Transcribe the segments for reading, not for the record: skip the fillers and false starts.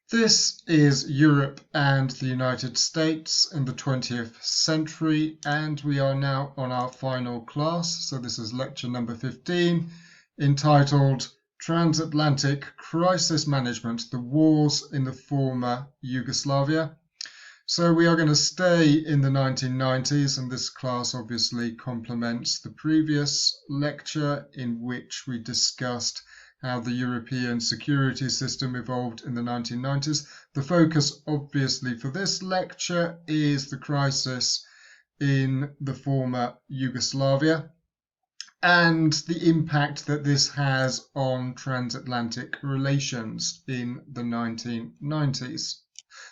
This is Europe and the United States in the 20th century, and we are now on our final class. So this is lecture number 15, entitled Transatlantic Crisis Management, the Wars in the Former Yugoslavia. So we are going to stay in the 1990s, and this class obviously complements the previous lecture in which we discussed how the European security system evolved in the 1990s. The focus, obviously, for this lecture is the crisis in the former Yugoslavia and the impact that this has on transatlantic relations in the 1990s.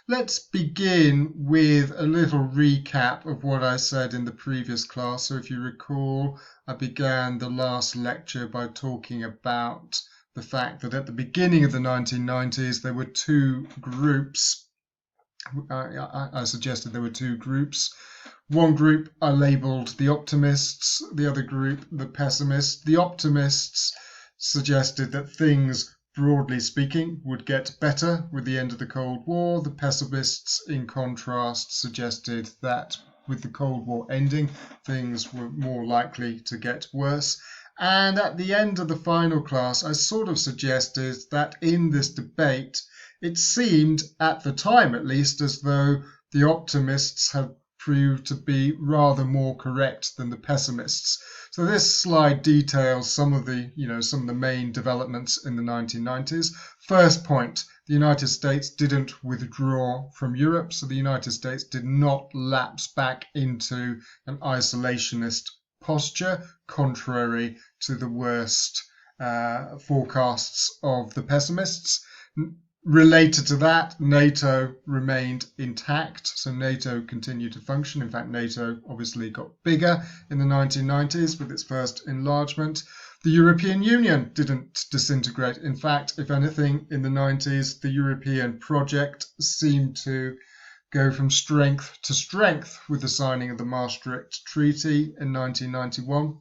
Let's begin with a little recap of what I said in the previous class. So if you recall, I began the last lecture by talking about the fact that at the beginning of the 1990s, there were two groups. I suggested there were two groups. One group I labeled the optimists, the other group the pessimists. The optimists suggested that things, broadly speaking, would get better with the end of the Cold War. The pessimists, in contrast, suggested that with the Cold War ending, things were more likely to get worse. And at the end of the final class, I sort of suggested that in this debate, it seemed, at the time at least, as though the optimists had proved to be rather more correct than the pessimists. So this slide details some of the main developments in the 1990s. First point, the United States didn't withdraw from Europe, so the United States did not lapse back into an isolationist posture, contrary to the worst forecasts of the pessimists. Related to that, NATO remained intact, so NATO continued to function. In fact, NATO obviously got bigger in the 1990s with its first enlargement. The European Union didn't disintegrate. In fact, if anything, in the 90s, the European project seemed to go from strength to strength with the signing of the Maastricht Treaty in 1991,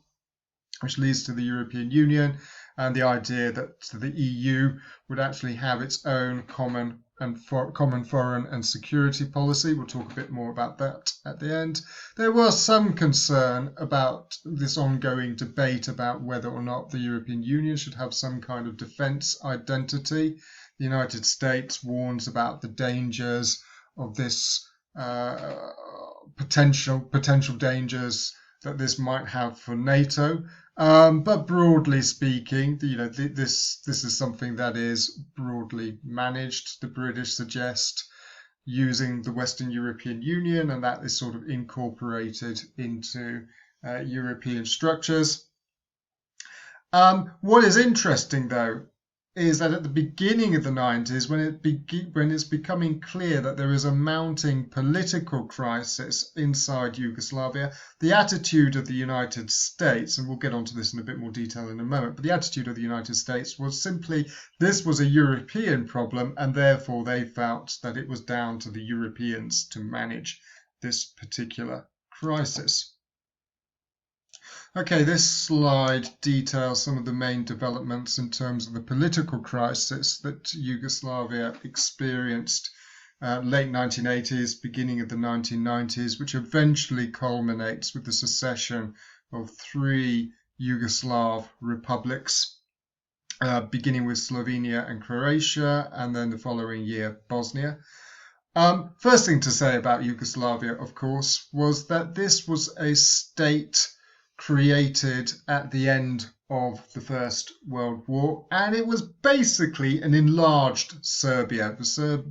which leads to the European Union and the idea that the EU would actually have its own common foreign and security policy. We'll talk a bit more about that at the end. There was some concern about this ongoing debate about whether or not the European Union should have some kind of defense identity. The United States warns about the dangers of this potential dangers that this might have for NATO. But broadly speaking, this is something that is broadly managed. The British suggest using the Western European Union, and that is sort of incorporated into European structures. What is interesting, though, is that at the beginning of the 90s, when it's becoming clear that there is a mounting political crisis inside Yugoslavia, the attitude of the United States, and we'll get onto this in a bit more detail in a moment, but the attitude of the United States was simply this was a European problem, and therefore they felt that it was down to the Europeans to manage this particular crisis. Okay, this slide details some of the main developments in terms of the political crisis that Yugoslavia experienced late 1980s, beginning of the 1990s, which eventually culminates with the secession of three Yugoslav republics, beginning with Slovenia and Croatia, and then the following year, Bosnia. First thing to say about Yugoslavia, of course, was that this was a state created at the end of the First World War, and it was basically an enlarged Serbia. The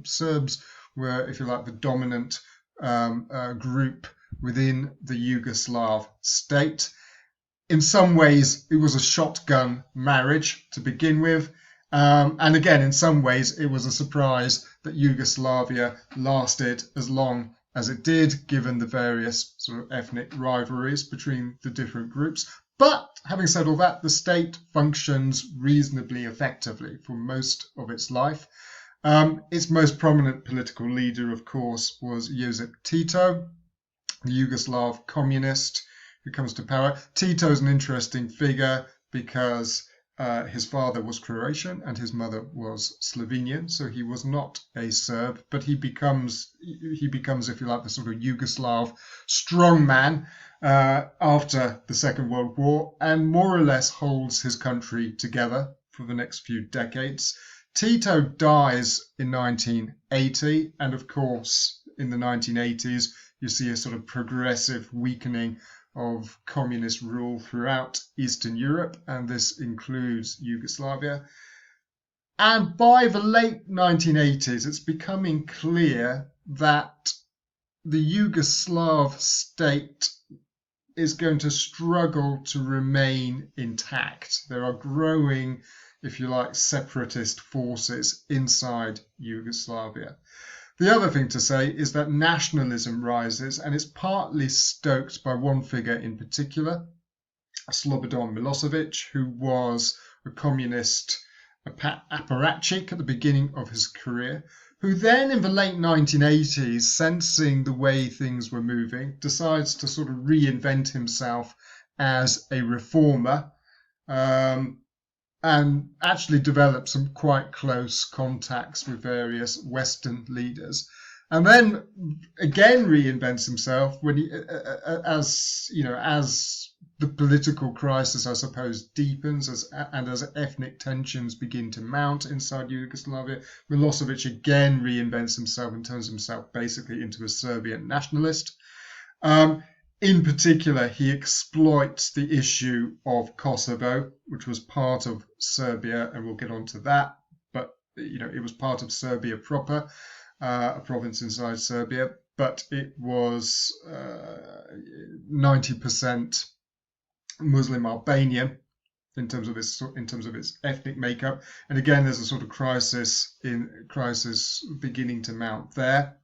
Serbs were, if you like, the dominant group within the Yugoslav state. In some ways, it was a shotgun marriage to begin with, and again, in some ways, it was a surprise that Yugoslavia lasted as long as it did, given the various sort of ethnic rivalries between the different groups. But having said all that, the state functions reasonably effectively for most of its life. Its most prominent political leader, of course, was Josip Tito, the Yugoslav communist who comes to power. Tito's an interesting figure because his father was Croatian and his mother was Slovenian, so he was not a Serb, but he becomes, if you like, the sort of Yugoslav strongman after the Second World War, and more or less holds his country together for the next few decades. Tito dies in 1980, and of course, in the 1980s, you see a sort of progressive weakening of communist rule throughout Eastern Europe, and this includes Yugoslavia. And by the late 1980s, it's becoming clear that the Yugoslav state is going to struggle to remain intact. There are growing, if you like, separatist forces inside Yugoslavia. The other thing to say is that nationalism rises, and it's partly stoked by one figure in particular, Slobodan Milosevic, who was a communist apparatchik at the beginning of his career, who then in the late 1980s, sensing the way things were moving, decides to sort of reinvent himself as a reformer, and actually develop some quite close contacts with various Western leaders, and then again reinvents himself when he, as the political crisis, I suppose, deepens, as ethnic tensions begin to mount inside Yugoslavia. Milosevic again reinvents himself and turns himself basically into a Serbian nationalist. In particular, he exploits the issue of Kosovo, which was part of Serbia, and we'll get onto that. But it was part of Serbia proper, a province inside Serbia, but it was 90% Muslim Albanian in terms of its ethnic makeup. And again, there's a sort of crisis beginning to mount there.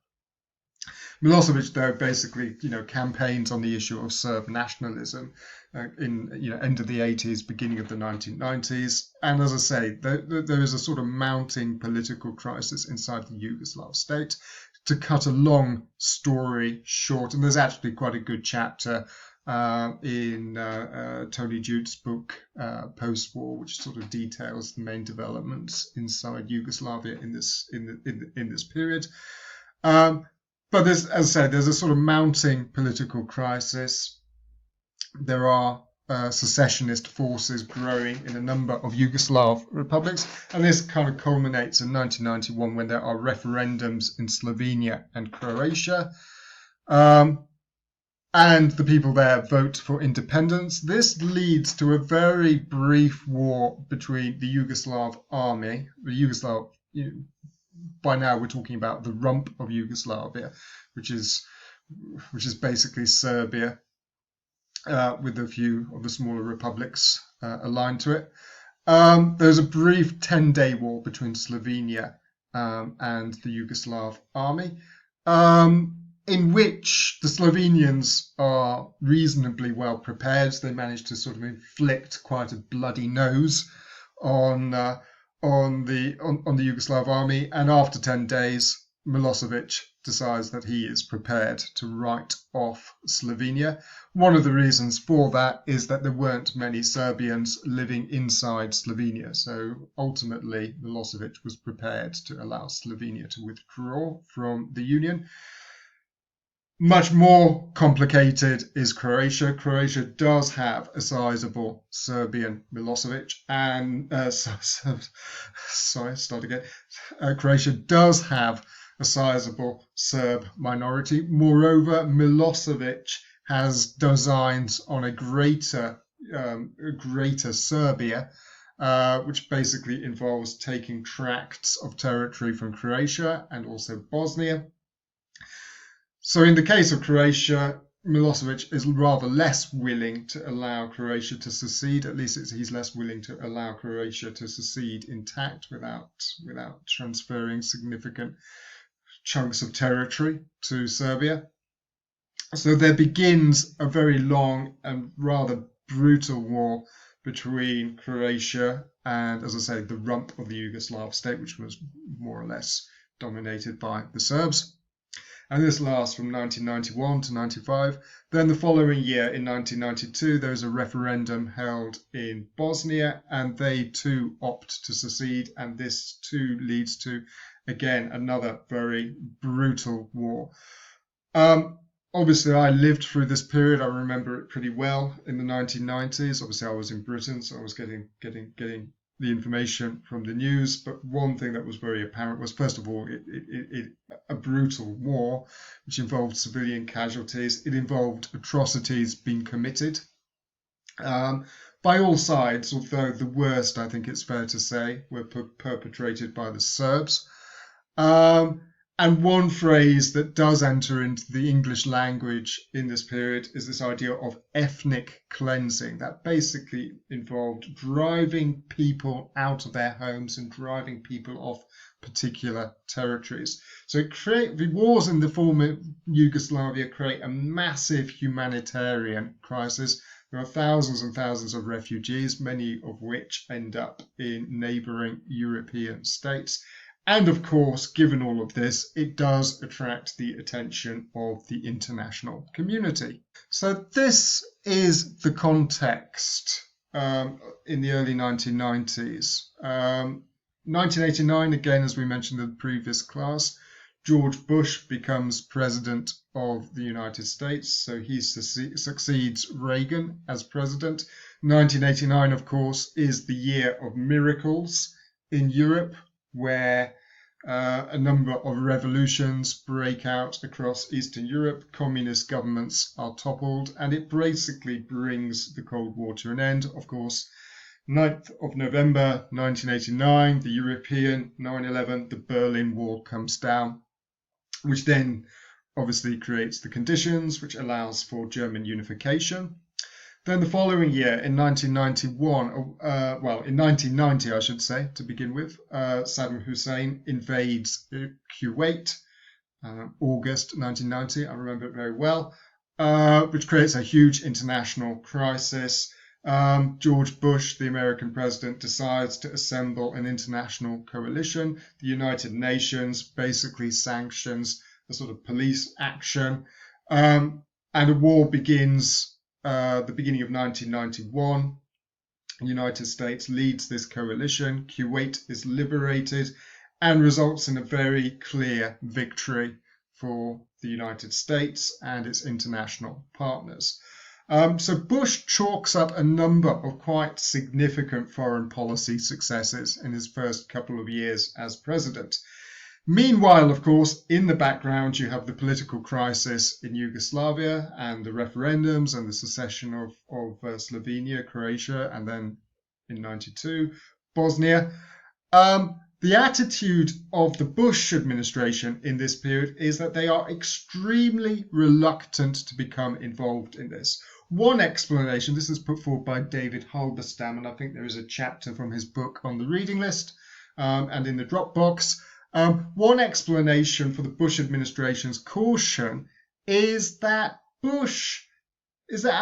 Milosevic, though, basically, campaigns on the issue of Serb nationalism in end of the 80s, beginning of the 1990s. And as I say, there is a sort of mounting political crisis inside the Yugoslav state. To cut a long story short, and there's actually quite a good chapter in Tony Jute's book, Post-War, which sort of details the main developments inside Yugoslavia in this period. But as I said, there's a sort of mounting political crisis. There are secessionist forces growing in a number of Yugoslav republics, and this kind of culminates in 1991 when there are referendums in Slovenia and Croatia, and the people there vote for independence. This leads to a very brief war between the Yugoslav army, by now we're talking about the rump of Yugoslavia, which is basically Serbia, with a few of the smaller republics aligned to it. There's a brief 10-day war between Slovenia and the Yugoslav army, in which the Slovenians are reasonably well prepared. They manage to sort of inflict quite a bloody nose on the Yugoslav army, and after 10 days, Milosevic decides that he is prepared to write off Slovenia. One of the reasons for that is that there weren't many Serbians living inside Slovenia, so ultimately Milosevic was prepared to allow Slovenia to withdraw from the Union. Much more complicated is Croatia. Croatia does have a sizable Serbian Milosevic, and Croatia does have a sizable Serb minority. Moreover, Milosevic has designs on a greater Serbia, which basically involves taking tracts of territory from Croatia and also Bosnia. So in the case of Croatia, Milosevic is rather less willing to allow Croatia to secede. At least he's less willing to allow Croatia to secede intact without transferring significant chunks of territory to Serbia. So there begins a very long and rather brutal war between Croatia and, as I say, the rump of the Yugoslav state, which was more or less dominated by the Serbs. And this lasts from 1991 to 95. Then the following year, in 1992, there was a referendum held in Bosnia, and they too opt to secede, and this too leads to, again, another very brutal war. Obviously, I lived through this period. I remember it pretty well in the 1990s. Obviously, I was in Britain, so I was getting the information from the news. But one thing that was very apparent was, first of all, a brutal war, which involved civilian casualties. It involved atrocities being committed by all sides, although the worst, I think it's fair to say, were perpetrated by the Serbs. And one phrase that does enter into the English language in this period is this idea of ethnic cleansing. That basically involved driving people out of their homes and driving people off particular territories. So the wars in the former Yugoslavia create a massive humanitarian crisis. There are thousands and thousands of refugees, many of which end up in neighbouring European states. And of course, given all of this, it does attract the attention of the international community. So this is the context in the early 1990s. 1989, again, as we mentioned in the previous class, George Bush becomes president of the United States, so he succeeds Reagan as president. 1989, of course, is the year of miracles in Europe, where a number of revolutions break out across Eastern Europe, communist governments are toppled, and it basically brings the Cold War to an end. Of course, 9th of November 1989, the European 9/11, the Berlin Wall comes down, which then obviously creates the conditions which allows for German unification. Then the following year, in 1990, I should say, to begin with, Saddam Hussein invades Kuwait, August 1990, I remember it very well, which creates a huge international crisis. George Bush, the American president, decides to assemble an international coalition. The United Nations basically sanctions a sort of police action, and a war begins. The beginning of 1991, the United States leads this coalition. Kuwait is liberated and results in a very clear victory for the United States and its international partners. So Bush chalks up a number of quite significant foreign policy successes in his first couple of years as president. Meanwhile, of course, in the background, you have the political crisis in Yugoslavia and the referendums and the secession of Slovenia, Croatia, and then in 92, Bosnia. The attitude of the Bush administration in this period is that they are extremely reluctant to become involved in this. One explanation, this is put forward by David Halberstam, and I think there is a chapter from his book on the reading list and in the Dropbox. One explanation for the Bush administration's caution is that I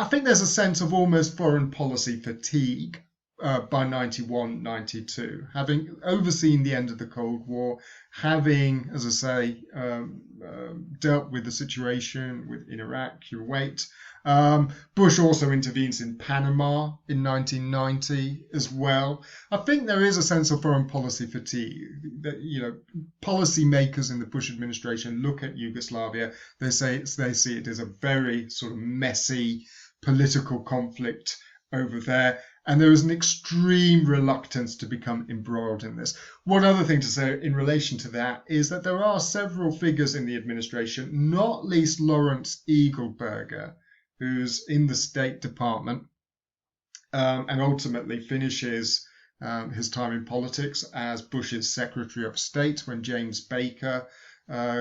think there's a sense of almost foreign policy fatigue by 91, 92, having overseen the end of the Cold War, having, as I say, dealt with the situation in Iraq, Kuwait. Bush also intervenes in Panama in 1990 as well. I think there is a sense of foreign policy fatigue. That, policymakers in the Bush administration look at Yugoslavia. They see it as a very sort of messy political conflict over there, and there is an extreme reluctance to become embroiled in this. One other thing to say in relation to that is that there are several figures in the administration, not least Lawrence Eagleburger, who's in the State Department and ultimately finishes his time in politics as Bush's Secretary of State when James Baker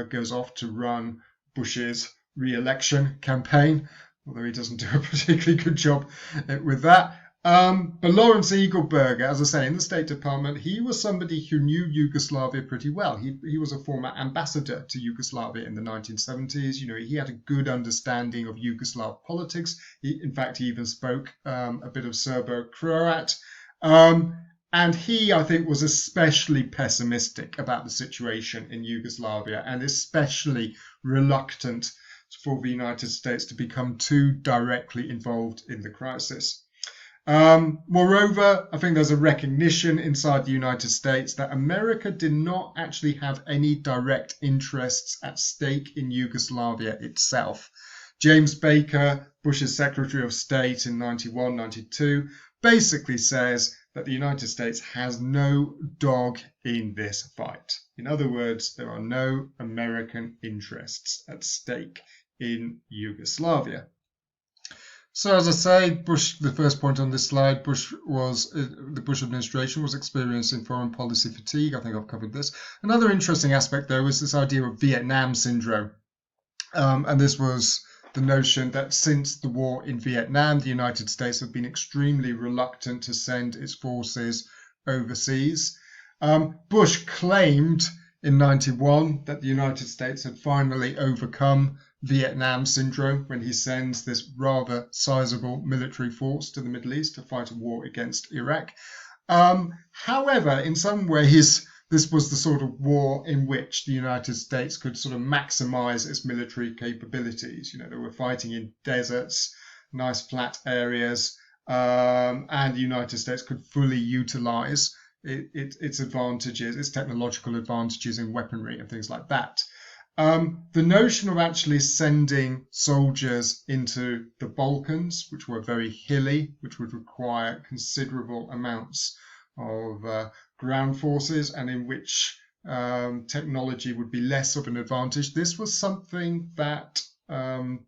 goes off to run Bush's re-election campaign, although he doesn't do a particularly good job with that. But Lawrence Eagleburger, as I say, in the State Department, he was somebody who knew Yugoslavia pretty well. He was a former ambassador to Yugoslavia in the 1970s. He had a good understanding of Yugoslav politics. In fact, he even spoke a bit of Serbo-Croat. And And he, I think, was especially pessimistic about the situation in Yugoslavia and especially reluctant for the United States to become too directly involved in the crisis. Moreover, I think there's a recognition inside the United States that America did not actually have any direct interests at stake in Yugoslavia itself. James Baker, Bush's Secretary of State in 91, 92, basically says that the United States has no dog in this fight. In other words, there are no American interests at stake in Yugoslavia. So as I say, Bush, the first point on this slide, the Bush administration was experiencing foreign policy fatigue. I think I've covered this. Another interesting aspect, though, is this idea of Vietnam syndrome. And this was the notion that since the war in Vietnam, the United States had been extremely reluctant to send its forces overseas. Bush claimed in 91 that the United States had finally overcome Vietnam syndrome when he sends this rather sizable military force to the Middle East to fight a war against Iraq. However, in some ways, this was the sort of war in which the United States could sort of maximize its military capabilities. You know, they were fighting in deserts, nice flat areas, and the United States could fully utilize its advantages, its technological advantages in weaponry and things like that. The notion of actually sending soldiers into the Balkans, which were very hilly, which would require considerable amounts of ground forces and in which technology would be less of an advantage, this was something that the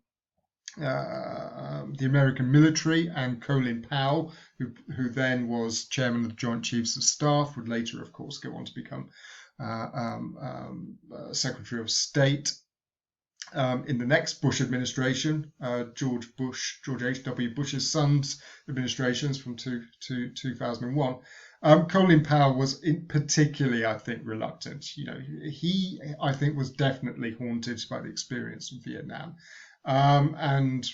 American military and Colin Powell, who then was chairman of the Joint Chiefs of Staff, would later, of course, go on to become Secretary of State in the next Bush administration, George H.W. Bush's son's administrations from 2001. Colin Powell was particularly, I think, reluctant. You know, he, I think, was definitely haunted by the experience of Vietnam, and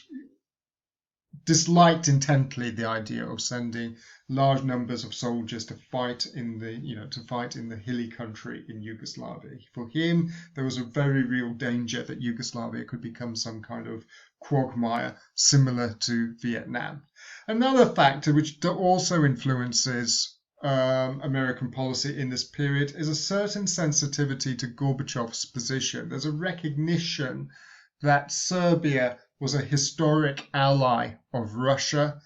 disliked intently the idea of sending large numbers of soldiers to fight in the hilly country in Yugoslavia. For him, there was a very real danger that Yugoslavia could become some kind of quagmire similar to Vietnam. Another factor which also influences American policy in this period is a certain sensitivity to Gorbachev's position. There's a recognition that Serbia was a historic ally of Russia,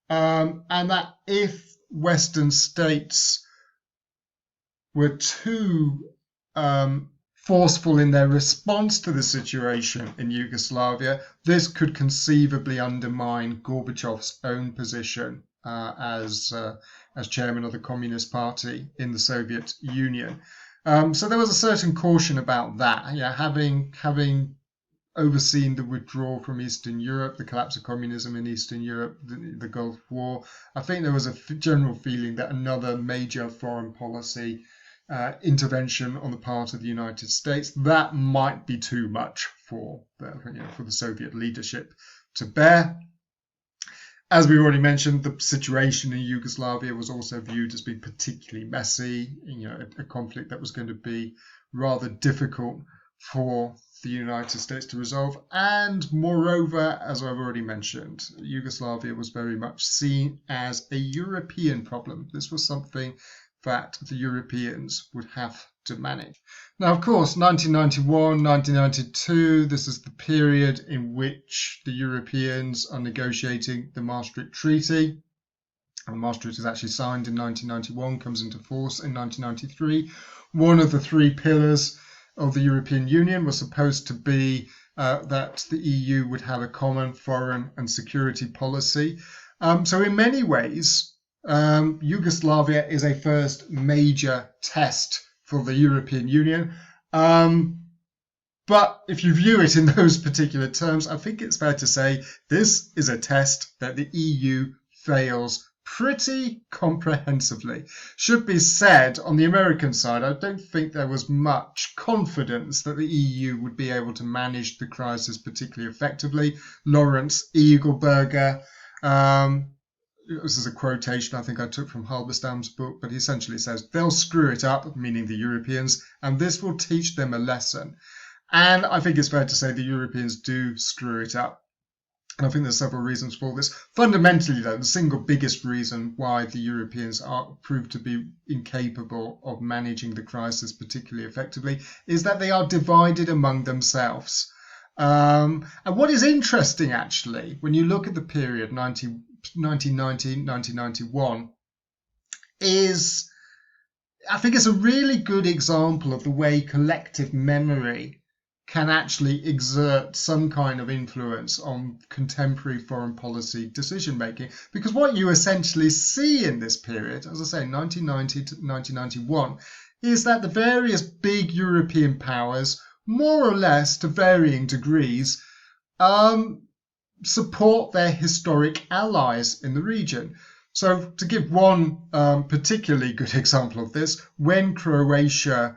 and that if Western states were too forceful in their response to the situation in Yugoslavia, this could conceivably undermine Gorbachev's own position as chairman of the Communist Party in the Soviet Union. So there was a certain caution about that. Yeah, having overseen the withdrawal from Eastern Europe, the collapse of communism in Eastern Europe, the Gulf War, I think there was a general feeling that another major foreign policy intervention on the part of the United States, that might be too much for the Soviet leadership to bear. As we already mentioned, the situation in Yugoslavia was also viewed as being particularly messy, a conflict that was going to be rather difficult for the United States to resolve. And moreover, as I've already mentioned, Yugoslavia was very much seen as a European problem. This was something that the Europeans would have to manage. Now, of course, 1991, 1992, this is the period in which the Europeans are negotiating the Maastricht Treaty. And Maastricht is actually signed in 1991, comes into force in 1993. One of the three pillars of the European Union was supposed to be that the EU would have a common foreign and security policy. So in many ways, Yugoslavia is a first major test for the European Union. But if you view it in those particular terms, I think it's fair to say this is a test that the EU fails pretty comprehensively. Should be said, on the American side, I don't think there was much confidence that the EU would be able to manage the crisis particularly effectively. Lawrence Eagleburger this is a quotation I think I took from Halberstam's book, but he essentially says they'll screw it up, meaning the Europeans, and this will teach them a lesson. And I think it's fair to say the Europeans do screw it up. And I think there's several reasons for this. Fundamentally, though, the single biggest reason why the Europeans are proved to be incapable of managing the crisis particularly effectively is that they are divided among themselves. And what is interesting, actually, when you look at the period 1990, 1991, is I think it's a really good example of the way collective memory can actually exert some kind of influence on contemporary foreign policy decision making. Because what you essentially see in this period, as I say, 1990 to 1991, is that the various big European powers, more or less to varying degrees, support their historic allies in the region. So to give one particularly good example of this, when Croatia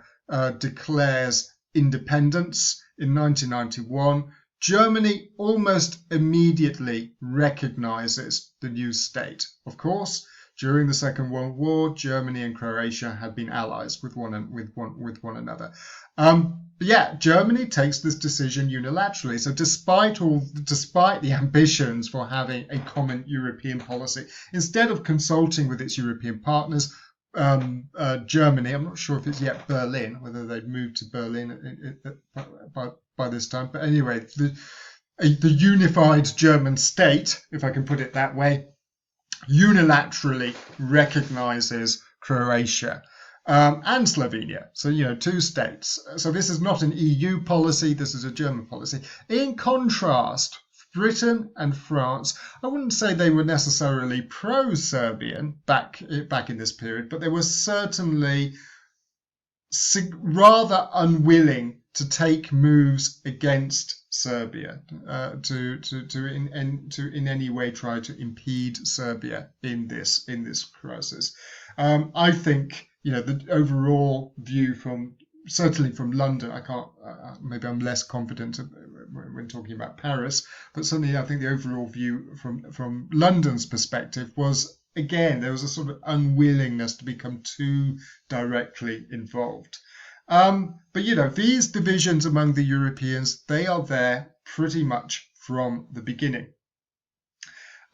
declares independence in 1991, Germany almost immediately recognizes the new state. Of course, during the Second World War, Germany and Croatia had been allies with one another. But yeah, Germany takes this decision unilaterally. So despite the ambitions for having a common European policy, instead of consulting with its European partners, Germany, I'm not sure if it's yet Berlin, whether they'd moved to Berlin by this time, but anyway, the unified German state, if I can put it that way, unilaterally recognizes Croatia and Slovenia. So, two states. So this is not an EU policy, this is a German policy. In contrast, Britain and France, I wouldn't say they were necessarily pro-Serbian back in this period, but they were certainly rather unwilling to take moves against Serbia to in any way try to impede Serbia in this crisis. I think the overall view certainly from London, I can't. Maybe I'm less confident when talking about Paris, but certainly I think the overall view from London's perspective was, again, there was a sort of unwillingness to become too directly involved. But these divisions among the Europeans, they are there pretty much from the beginning.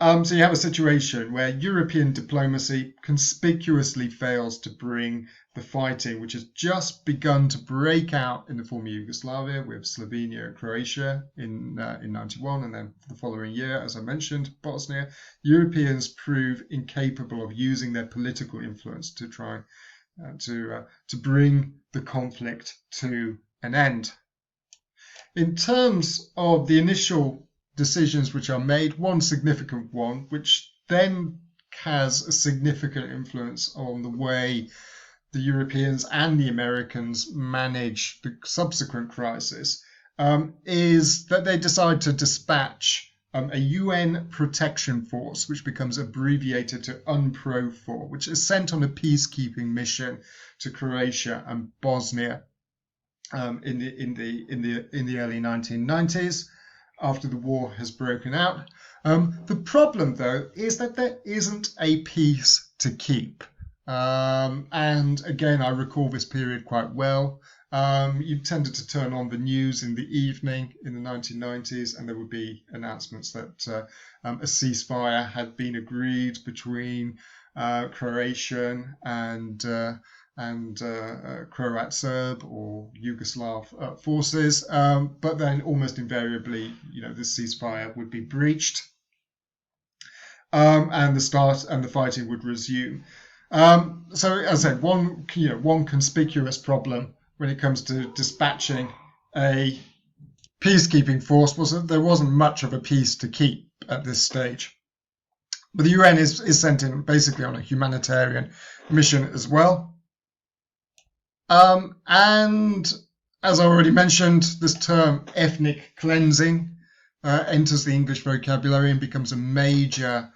So you have a situation where European diplomacy conspicuously fails to bring the fighting, which has just begun to break out in the former Yugoslavia with Slovenia and Croatia in 91, and then the following year, as I mentioned, Bosnia. Europeans prove incapable of using their political influence to try to bring the conflict to an end. In terms of the initial decisions which are made, one significant one, which then has a significant influence on the way the Europeans and the Americans manage the subsequent crisis, is that they decide to dispatch a UN protection force, which becomes abbreviated to UNPROFOR, which is sent on a peacekeeping mission to Croatia and Bosnia in the early 1990s. After the war has broken out. The problem, though, is that there isn't a peace to keep. And again, I recall this period quite well. You tended to turn on the news in the evening in the 1990s, and there would be announcements that a ceasefire had been agreed between Croatian and Croat Serb or Yugoslav forces, but then almost invariably, the ceasefire would be breached, and the fighting would resume. So, as I said, one conspicuous problem when it comes to dispatching a peacekeeping force was that there wasn't much of a peace to keep at this stage. But the UN is sent in basically on a humanitarian mission as well. And as I already mentioned, this term ethnic cleansing enters the English vocabulary and becomes a major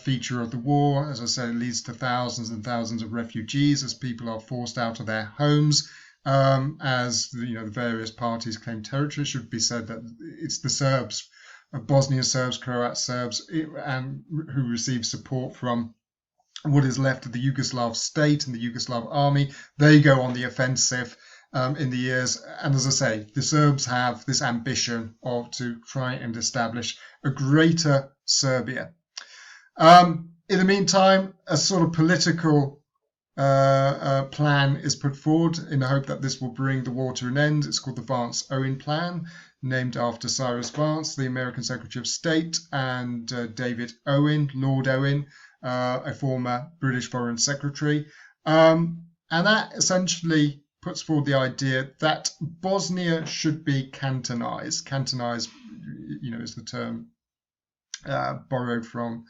feature of the war. As I said, it leads to thousands and thousands of refugees as people are forced out of their homes. As the various parties claim territory. It should be said that it's the Serbs Bosnian Serbs, Croat Serbs, and who received support from what is left of the Yugoslav state and the Yugoslav army. They go on the offensive in the years. And as I say, the Serbs have this ambition to try and establish a greater Serbia. In the meantime, a sort of political plan is put forward in the hope that this will bring the war to an end. It's called the Vance-Owen Plan, named after Cyrus Vance, the American Secretary of State, and David Owen, Lord Owen, a former British Foreign Secretary. And that essentially puts forward the idea that Bosnia should be cantonized. Cantonized, is the term borrowed from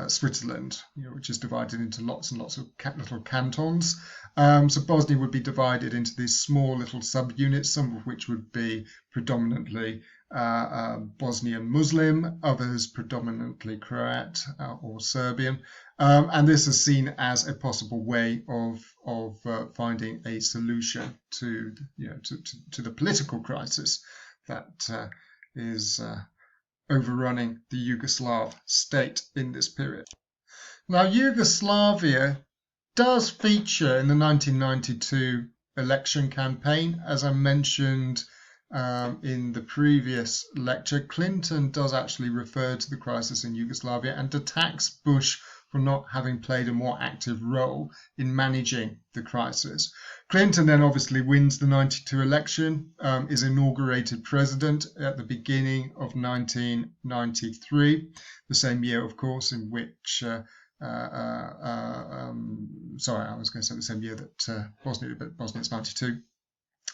Switzerland, which is divided into lots and lots of little cantons. So Bosnia would be divided into these small little subunits, some of which would be predominantly Bosnian Muslim, others predominantly Croat or Serbian. And this is seen as a possible way of finding a solution to the political crisis that is overrunning the Yugoslav state in this period. Now, Yugoslavia does feature in the 1992 election campaign. As I mentioned in the previous lecture, Clinton does actually refer to the crisis in Yugoslavia and attacks Bush for not having played a more active role in managing the crisis. Clinton then obviously wins the 92 election, is inaugurated president at the beginning of 1993, the same year, of course, in which, the same year that Bosnia's 92.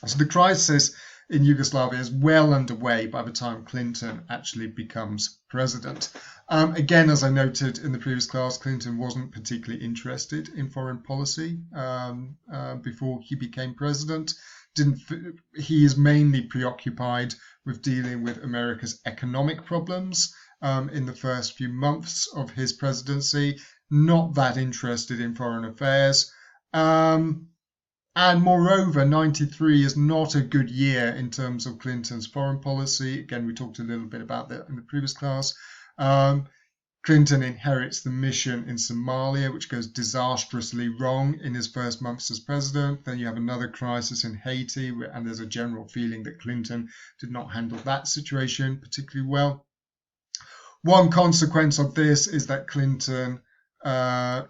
So the crisis in Yugoslavia is well underway by the time Clinton actually becomes president. Again, as I noted in the previous class, Clinton wasn't particularly interested in foreign policy before he became president. He is mainly preoccupied with dealing with America's economic problems in the first few months of his presidency, not that interested in foreign affairs. And moreover, 93 is not a good year in terms of Clinton's foreign policy. Again, we talked a little bit about that in the previous class. Clinton inherits the mission in Somalia, which goes disastrously wrong in his first months as president. Then you have another crisis in Haiti, and there's a general feeling that Clinton did not handle that situation particularly well. One consequence of this is that Clinton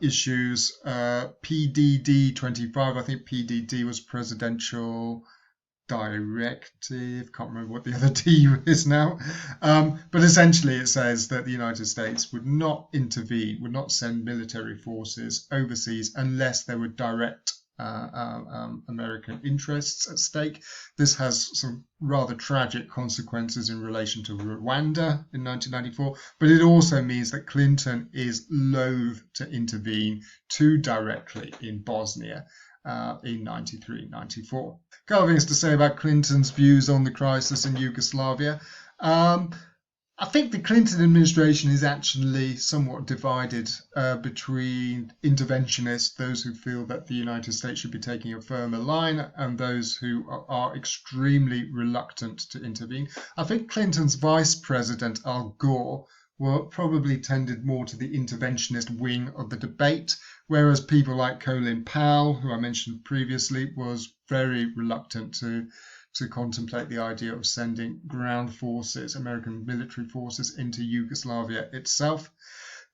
issues PDD 25. I think PDD was Presidential Directive. Can't remember what the other D is now. But essentially it says that the United States would not intervene, would not send military forces overseas unless there were direct American interests at stake. This has some rather tragic consequences in relation to Rwanda in 1994, but it also means that Clinton is loath to intervene too directly in Bosnia in 93-94. A couple of things to say about Clinton's views on the crisis in Yugoslavia. I think the Clinton administration is actually somewhat divided between interventionists, those who feel that the United States should be taking a firmer line, and those who are extremely reluctant to intervene. I think Clinton's vice president, Al Gore, probably tended more to the interventionist wing of the debate, whereas people like Colin Powell, who I mentioned previously, was very reluctant to contemplate the idea of sending ground forces, American military forces, into Yugoslavia itself.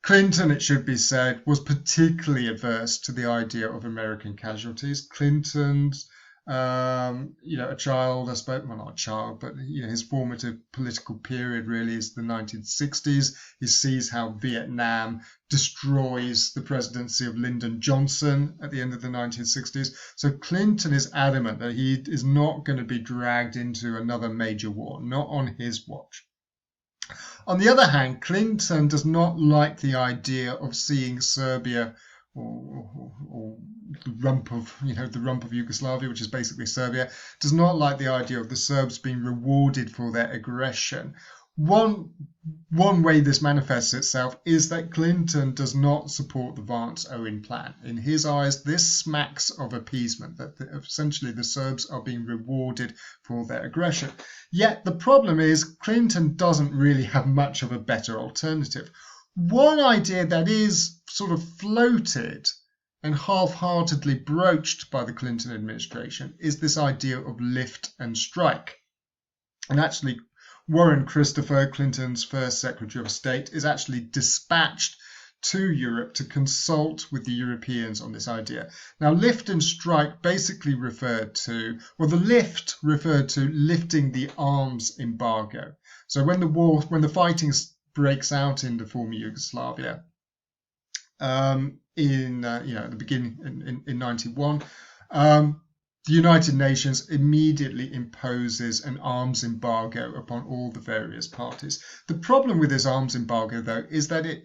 Clinton, it should be said, was particularly averse to the idea of American casualties. Clinton's, a child, I suppose, well, not a child, but his formative political period really is the 1960s. He sees how Vietnam destroys the presidency of Lyndon Johnson at the end of the 1960s. So Clinton is adamant that he is not going to be dragged into another major war, not on his watch. On the other hand, Clinton does not like the idea of seeing Serbia or the rump of Yugoslavia, which is basically Serbia, does not like the idea of the Serbs being rewarded for their aggression. One way this manifests itself is that Clinton does not support the Vance-Owen plan. In his eyes, this smacks of appeasement, that essentially the Serbs are being rewarded for their aggression. Yet the problem is Clinton doesn't really have much of a better alternative. One idea that is sort of floated and half-heartedly broached by the Clinton administration is this idea of lift and strike. And actually, Warren Christopher, Clinton's first Secretary of State, is actually dispatched to Europe to consult with the Europeans on this idea. Now, lift and strike basically referred to, well, the lift referred to lifting the arms embargo. So when the fighting breaks out in the former Yugoslavia, at the beginning in 91, the United Nations immediately imposes an arms embargo upon all the various parties. The problem with this arms embargo, though, is that it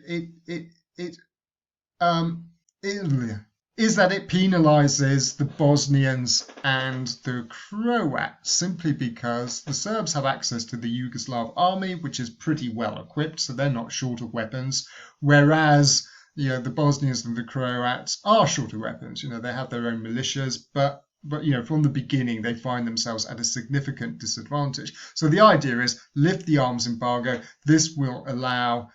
penalizes the Bosnians and the Croats simply because the Serbs have access to the Yugoslav army, which is pretty well equipped, so they're not short of weapons, whereas the Bosnians and the Croats are short of weapons. They have their own militias, but from the beginning, they find themselves at a significant disadvantage. So the idea is lift the arms embargo. This will allow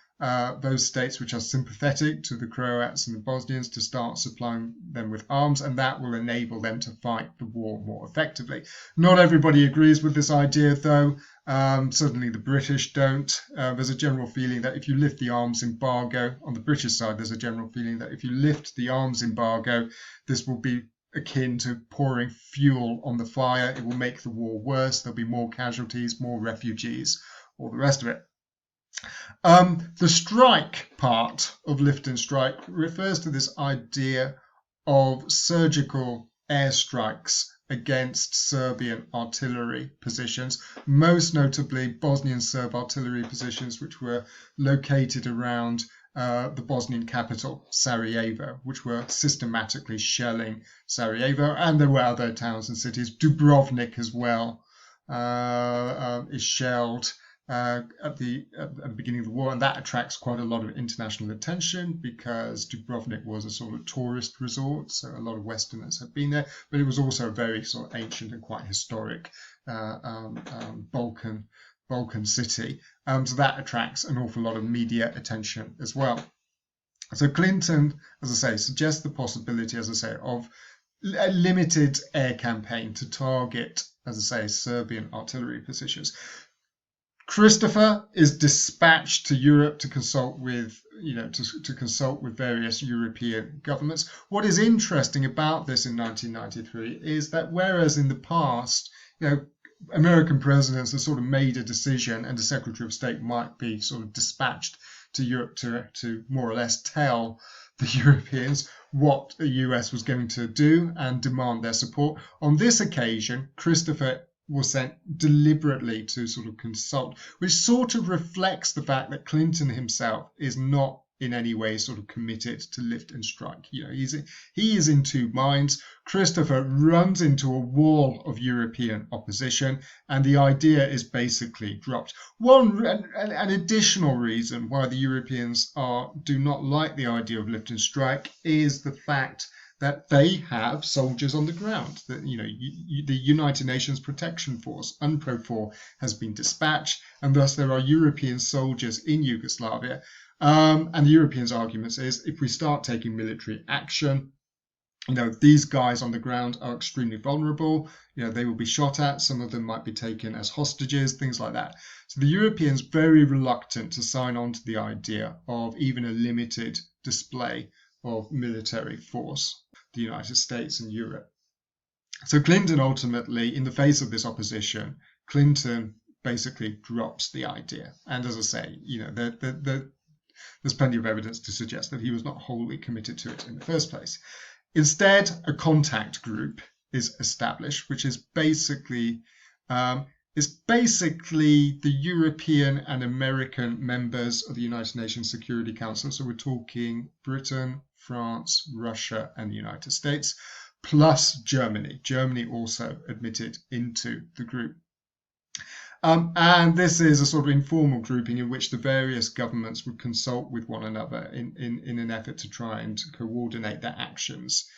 those states which are sympathetic to the Croats and the Bosnians to start supplying them with arms, and that will enable them to fight the war more effectively. Not everybody agrees with this idea, though. Certainly the British don't. There's a general feeling that if you lift the arms embargo, on the British side, there's a general feeling that if you lift the arms embargo, this will be akin to pouring fuel on the fire. It will make the war worse. There'll be more casualties, more refugees, all the rest of it. The strike part of lift and strike refers to this idea of surgical airstrikes against Serbian artillery positions, most notably Bosnian Serb artillery positions which were located around the Bosnian capital, Sarajevo, which were systematically shelling Sarajevo, and there were other towns and cities. Dubrovnik as well is shelled at the beginning of the war, and that attracts quite a lot of international attention because Dubrovnik was a sort of tourist resort, so a lot of Westerners have been there, but it was also a very sort of ancient and quite historic Balkan city. So that attracts an awful lot of media attention as well. So Clinton, as I say, suggests the possibility, as I say, of a limited air campaign to target, as I say, Serbian artillery positions. Christopher is dispatched to Europe to consult with, to consult with various European governments. What is interesting about this in 1993 is that whereas in the past, American presidents have sort of made a decision and the Secretary of State might be sort of dispatched to Europe to more or less tell the Europeans what the US was going to do and demand their support. On this occasion, Christopher was sent deliberately to sort of consult, which sort of reflects the fact that Clinton himself is not in any way sort of committed to lift and strike. He is in two minds. Christopher runs into a wall of European opposition, and the idea is basically dropped. An additional reason why the Europeans do not like the idea of lift and strike is the fact that they have soldiers on the ground. That the United Nations Protection Force, UNPROFOR, has been dispatched, and thus there are European soldiers in Yugoslavia. And the Europeans' argument is if we start taking military action, these guys on the ground are extremely vulnerable. They will be shot at. Some of them might be taken as hostages, things like that. So the Europeans very reluctant to sign on to the idea of even a limited display of military force, the United States and Europe. So Clinton ultimately, in the face of this opposition, Clinton basically drops the idea. And as I say, there's plenty of evidence to suggest that he was not wholly committed to it in the first place. Instead, a contact group is established, which is basically the European and American members of the United Nations Security Council. So we're talking Britain, France, Russia, and the United States, plus Germany. Germany also admitted into the group. And this is a sort of informal grouping in which the various governments would consult with one another in an effort to try and coordinate their actions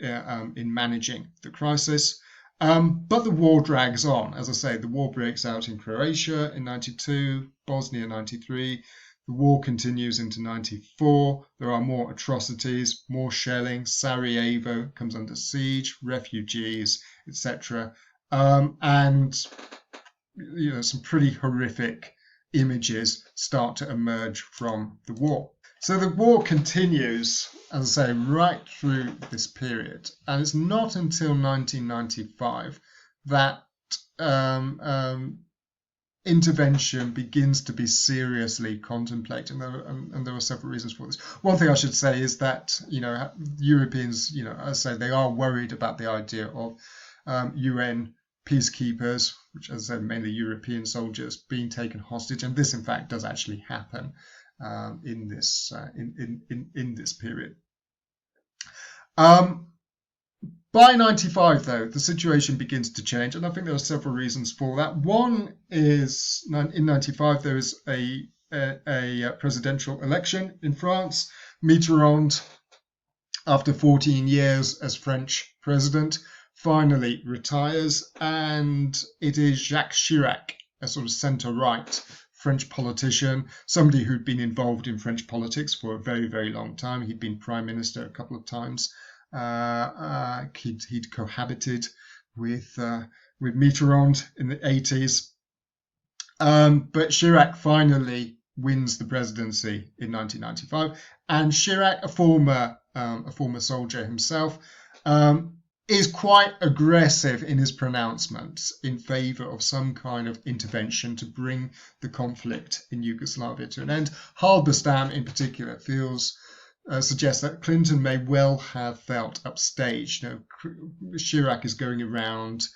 in managing the crisis. But the war drags on. As I say, the war breaks out in Croatia in 92, Bosnia 93. The war continues into 94. There are more atrocities, more shelling. Sarajevo comes under siege, refugees, etc. And some pretty horrific images start to emerge from the war. So the war continues, as I say, right through this period. And it's not until 1995 that intervention begins to be seriously contemplated, and there are several reasons for this. One thing I should say is that Europeans, as I say, they are worried about the idea of UN peacekeepers, which, as I said, mainly European soldiers, being taken hostage, and this, in fact, does actually happen in this period. By 95, though, the situation begins to change, and I think there are several reasons for that. One is in 95 there is a presidential election in France. Mitterrand, after 14 years as French president, finally retires, and it is Jacques Chirac, a sort of centre-right French politician, somebody who'd been involved in French politics for a very, very long time. He'd been prime minister a couple of times. He'd cohabited with Mitterrand in the 80s. But Chirac finally wins the presidency in 1995, and Chirac, a former soldier himself, is quite aggressive in his pronouncements in favour of some kind of intervention to bring the conflict in Yugoslavia to an end. Halberstam, in particular, suggests that Clinton may well have felt upstaged. Chirac is going around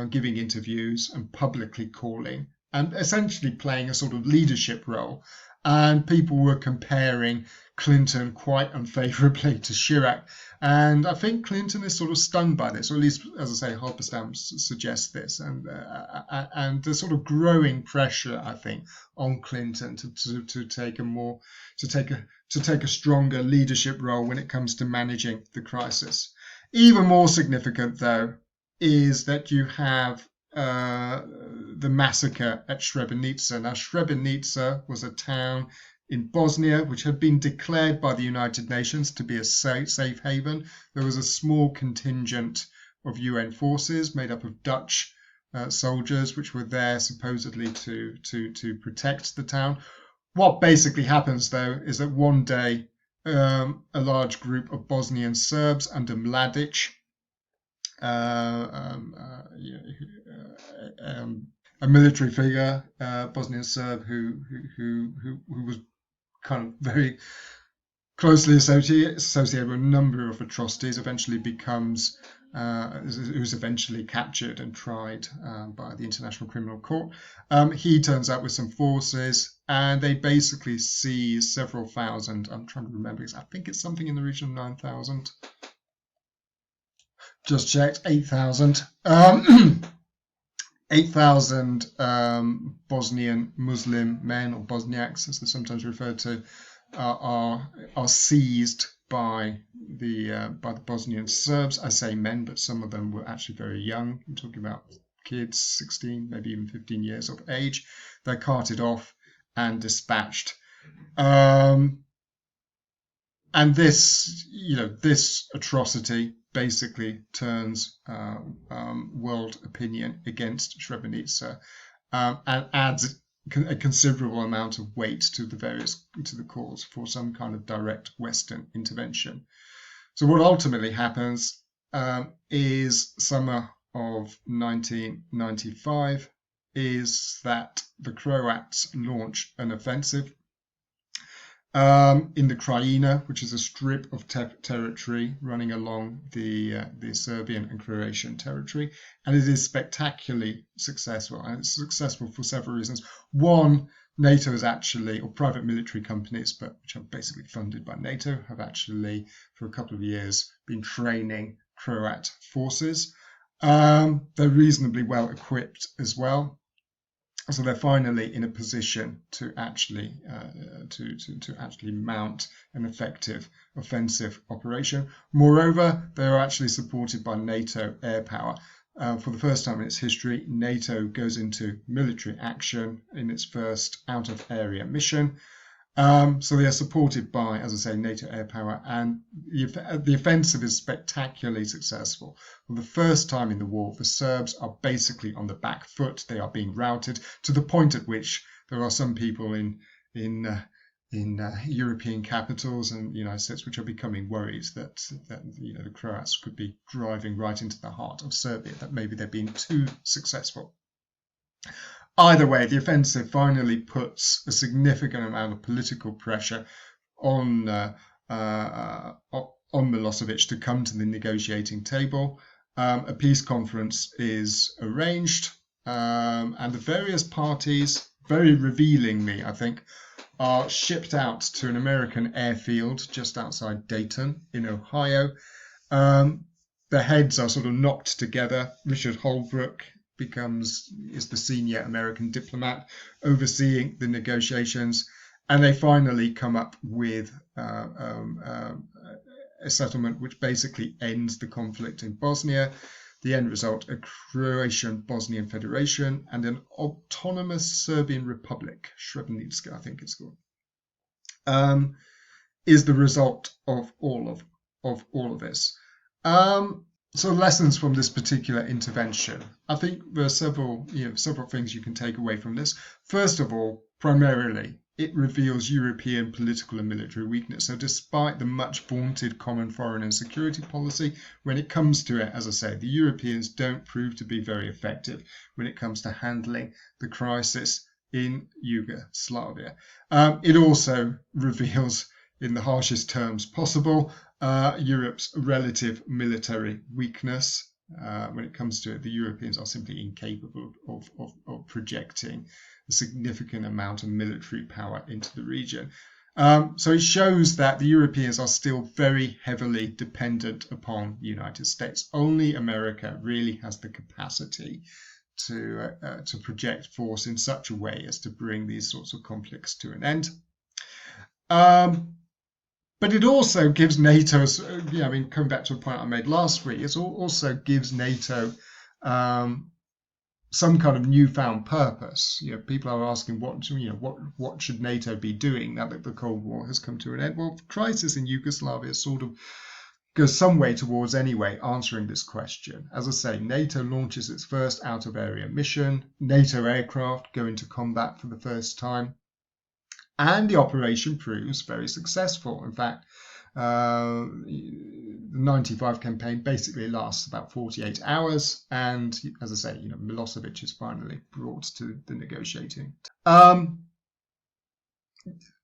giving interviews and publicly calling and essentially playing a sort of leadership role. And people were comparing Clinton quite unfavourably to Chirac. And I think Clinton is sort of stunned by this, or at least, as I say, Halberstam suggests this. And the sort of growing pressure, I think, on Clinton to take a stronger leadership role when it comes to managing the crisis. Even more significant, though, is that you have the massacre at Srebrenica. Now, Srebrenica was a town in Bosnia which had been declared by the United Nations to be a safe haven. There was a small contingent of UN forces made up of Dutch soldiers which were there supposedly to protect the town. What basically happens, though, is that one day a large group of Bosnian Serbs under Mladic, a military figure, Bosnian Serb who was kind of very closely associated with a number of atrocities, who's eventually captured and tried by the International Criminal Court. He turns up with some forces, and they basically seize several thousand. I'm trying to remember, I think it's something in the region of 9,000. Just checked, 8,000. 8,000 Bosnian Muslim men, or Bosniaks as they're sometimes referred to, are seized by the Bosnian Serbs. I say men, but some of them were actually very young. I'm talking about kids, 16, maybe even 15 years of age. They're carted off and dispatched. And this atrocity basically turns world opinion against Srebrenica and adds a considerable amount of weight to the cause for some kind of direct Western intervention. So what ultimately happens is summer of 1995 is that the Croats launch an offensive in the Krajina, which is a strip of territory running along the Serbian and Croatian territory, and it is spectacularly successful. And it's successful for several reasons. One, NATO is actually, or private military companies, but which are basically funded by NATO, have actually for a couple of years been training Croat forces. They're reasonably well equipped as well. So they're finally in a position to actually to actually mount an effective offensive operation. Moreover, they are actually supported by NATO air power. For the first time in its history, NATO goes into military action in its first out-of-area mission. So they are supported by, as I say, NATO air power, and the offensive is spectacularly successful. For the first time in the war, the Serbs are basically on the back foot. They are being routed to the point at which there are some people in European capitals and the United States which are becoming worried that the Croats could be driving right into the heart of Serbia, that maybe they're being too successful. Either way, the offensive finally puts a significant amount of political pressure on Milosevic to come to the negotiating table. A peace conference is arranged, and the various parties, very revealingly, I think, are shipped out to an American airfield just outside Dayton in Ohio. The heads are sort of knocked together. Richard Holbrooke is the senior American diplomat overseeing the negotiations, and they finally come up with a settlement which basically ends the conflict in Bosnia. The end result, a Croatian Bosnian Federation and an autonomous Serbian Republic, Srebrenica, I think it's called, is the result of all of this. So lessons from this particular intervention. I think there are several things you can take away from this. First of all, primarily, it reveals European political and military weakness. So despite the much vaunted common foreign and security policy, when it comes to it, as I say, the Europeans don't prove to be very effective when it comes to handling the crisis in Yugoslavia. It also reveals, in the harshest terms possible, Europe's relative military weakness. When it comes to it, the Europeans are simply incapable of projecting a significant amount of military power into the region. So it shows that the Europeans are still very heavily dependent upon the United States. Only America really has the capacity to project force in such a way as to bring these sorts of conflicts to an end. But it also gives NATO, coming back to a point I made last week, it also gives NATO some kind of newfound purpose. People are asking what should NATO be doing now that the Cold War has come to an end. Well, the crisis in Yugoslavia sort of goes some way towards anyway answering this question. As I say, NATO launches its first out-of-area mission. NATO aircraft go into combat for the first time. And the operation proves very successful. In fact, the 95 campaign basically lasts about 48 hours. And as I say, Milosevic is finally brought to the negotiating.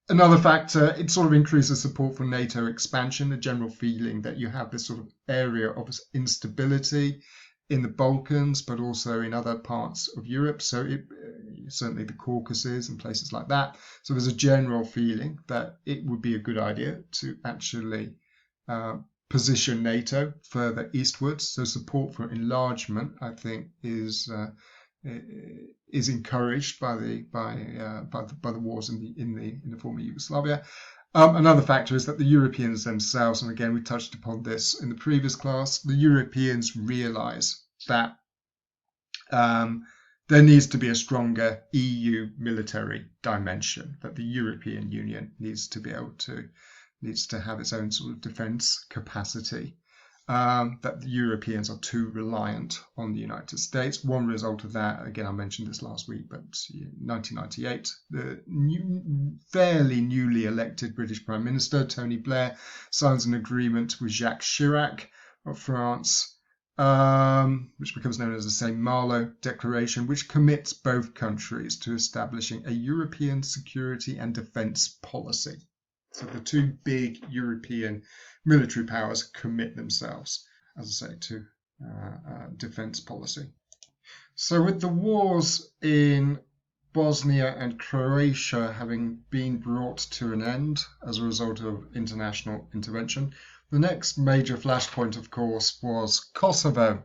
Another factor, it sort of increases support for NATO expansion, the general feeling that you have this sort of area of instability in the Balkans, but also in other parts of Europe. So certainly the Caucasus and places like that. So there's a general feeling that it would be a good idea to actually position NATO further eastwards. So support for enlargement, I think, is encouraged by the wars in the former Yugoslavia. Another factor is that the Europeans themselves, and again we touched upon this in the previous class, the Europeans realise that there needs to be a stronger EU military dimension, that the European Union needs to have its own sort of defence capacity, that the Europeans are too reliant on the United States. One result of that, again I mentioned this last week, but 1998, the fairly newly elected British Prime Minister Tony Blair signs an agreement with Jacques Chirac of France, which becomes known as the Saint-Malo Declaration, which commits both countries to establishing a European security and defence policy. So the two big European military powers commit themselves, as I say, to defence policy. So with the wars in Bosnia and Croatia having been brought to an end as a result of international intervention, the next major flashpoint, of course, was Kosovo.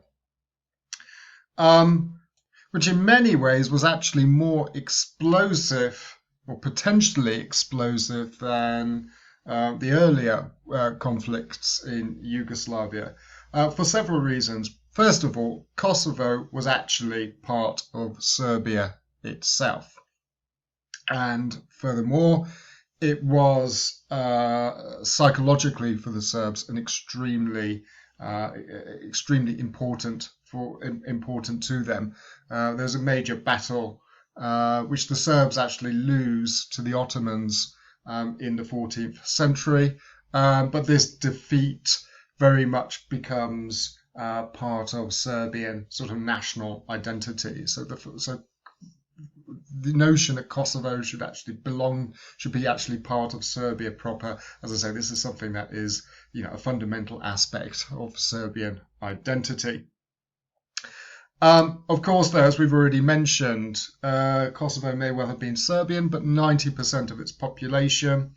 which in many ways was actually more explosive or potentially explosive than the earlier conflicts in Yugoslavia for several reasons. First of all, Kosovo was actually part of Serbia itself. And furthermore, it was psychologically for the Serbs an extremely important to them. There's a major battle which the Serbs actually lose to the Ottomans in the 14th century, but this defeat very much becomes part of Serbian sort of national identity. So the notion that Kosovo should be actually part of Serbia proper. As I say, this is something that is, a fundamental aspect of Serbian identity. Of course, though, as we've already mentioned, Kosovo may well have been Serbian, but 90% of its population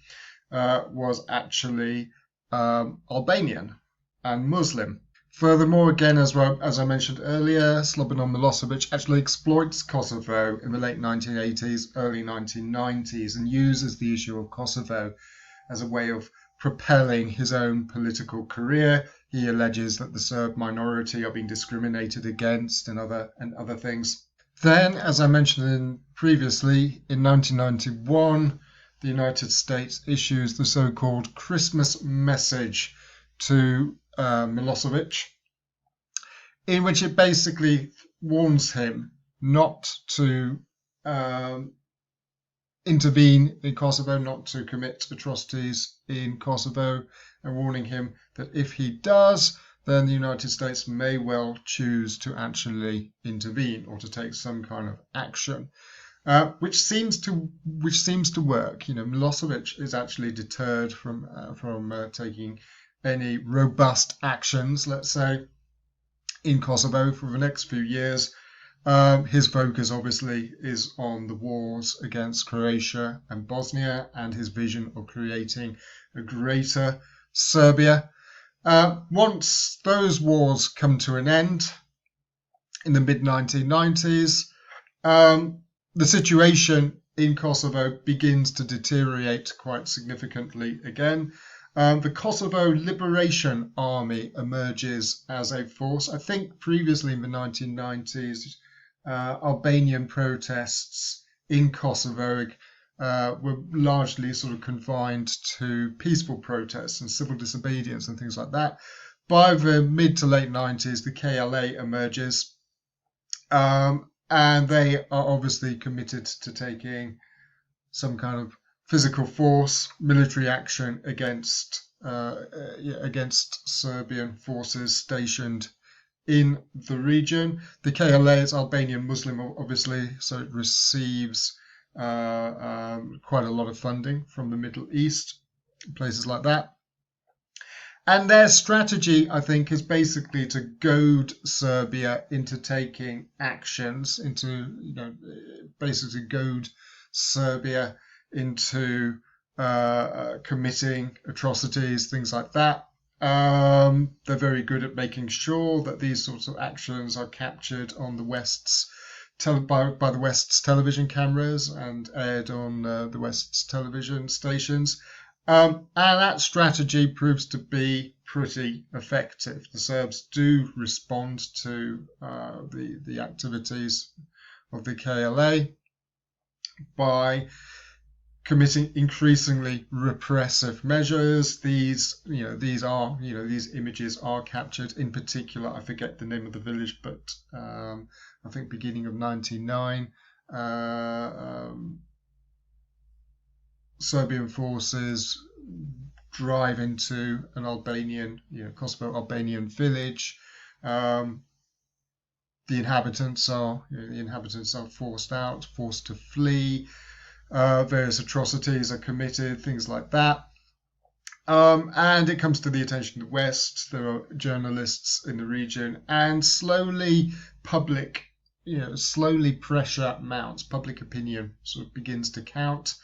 was actually Albanian and Muslim. Furthermore, again, as I mentioned earlier, Slobodan Milosevic actually exploits Kosovo in the late 1980s, early 1990s, and uses the issue of Kosovo as a way of propelling his own political career. He alleges that the Serb minority are being discriminated against and other things. Then, as I mentioned previously, in 1991, the United States issues the so-called Christmas message to Milosevic, in which it basically warns him not to intervene in Kosovo, not to commit atrocities in Kosovo, and warning him that if he does, then the United States may well choose to actually intervene or to take some kind of action, which seems to work. Milosevic is actually deterred from taking any robust actions, let's say, in Kosovo for the next few years. His focus obviously is on the wars against Croatia and Bosnia and his vision of creating a greater Serbia. Once those wars come to an end in the mid-1990s, the situation in Kosovo begins to deteriorate quite significantly again. The Kosovo Liberation Army emerges as a force. I think previously in the 1990s, Albanian protests in Kosovo were largely sort of confined to peaceful protests and civil disobedience and things like that. By the mid to late 90s, the KLA emerges, and they are obviously committed to taking some kind of physical force, military action against Serbian forces stationed in the region. The KLA is Albanian Muslim, obviously, so it receives quite a lot of funding from the Middle East, places like that. And their strategy, I think, is basically to goad Serbia into taking actions, basically goad Serbia into committing atrocities, things like that. They're very good at making sure that these sorts of actions are captured on the West's by the West's television cameras and aired on the West's television stations. And that strategy proves to be pretty effective. The Serbs do respond to the activities of the KLA by committing increasingly repressive measures. These images are captured. In particular, I forget the name of the village, but I think beginning of 99, Serbian forces drive into an Albanian, Kosovo Albanian village. The inhabitants are forced to flee. Various atrocities are committed, things like that. And it comes to the attention of the West. There are journalists in the region, and slowly pressure mounts. Public opinion sort of begins to count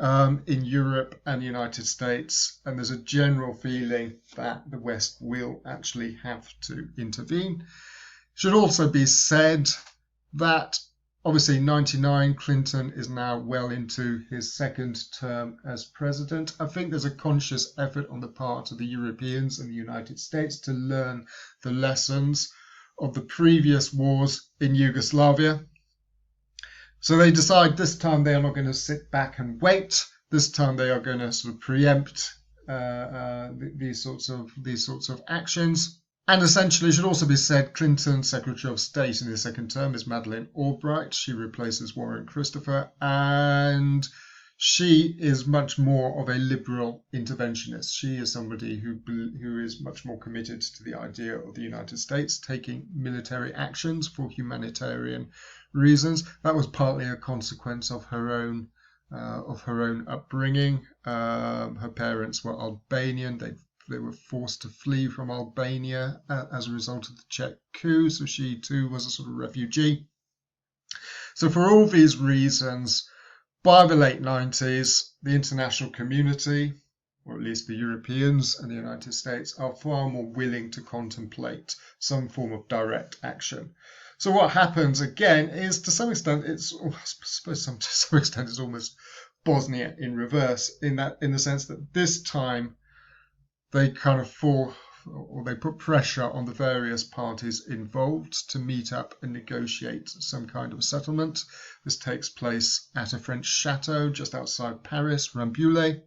in Europe and the United States, and there's a general feeling that the West will actually have to intervene. Should also be said that obviously 99, Clinton is now well into his second term as president. I think there's a conscious effort on the part of the Europeans and the United States to learn the lessons of the previous wars in Yugoslavia. So they decide this time they are not going to sit back and wait. This time they are going to sort of preempt these sorts of actions. And essentially, it should also be said, Clinton's Secretary of State in his second term is Madeleine Albright. She replaces Warren Christopher, and she is much more of a liberal interventionist. She is somebody who is much more committed to the idea of the United States taking military actions for humanitarian reasons. That was partly a consequence of her own upbringing. Her parents were Albanian. They were forced to flee from Albania as a result of the Czech coup, so she too was a sort of refugee. So for all these reasons, by the late 90s, the international community, or at least the Europeans and the United States, are far more willing to contemplate some form of direct action. So what happens again is, to some extent, to some extent, it's almost Bosnia in reverse, in the sense that this time they kind of they put pressure on the various parties involved to meet up and negotiate some kind of settlement. This takes place at a French chateau just outside Paris, Rambouillet.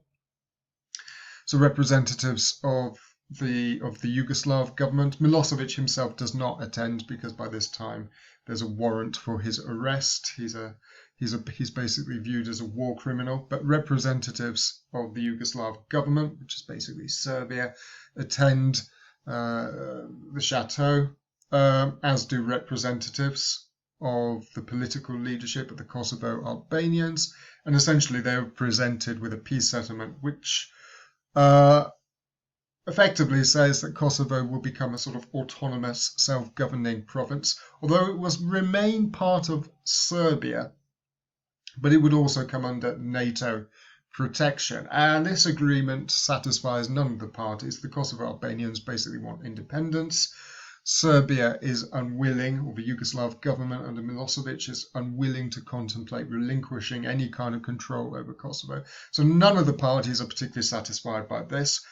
So representatives of the Yugoslav government. Milosevic himself does not attend because by this time there's a warrant for his arrest. He's basically viewed as a war criminal. But representatives of the Yugoslav government, which is basically Serbia, attend the chateau, as do representatives of the political leadership of the Kosovo Albanians, and essentially they are presented with a peace settlement which effectively says that Kosovo will become a sort of autonomous, self-governing province, although it was remain part of Serbia, but it would also come under NATO protection. And this agreement satisfies none of the parties. The Kosovo Albanians basically want independence. Serbia is unwilling, or the Yugoslav government under Milosevic is unwilling to contemplate relinquishing any kind of control over Kosovo. So none of the parties are particularly satisfied by this.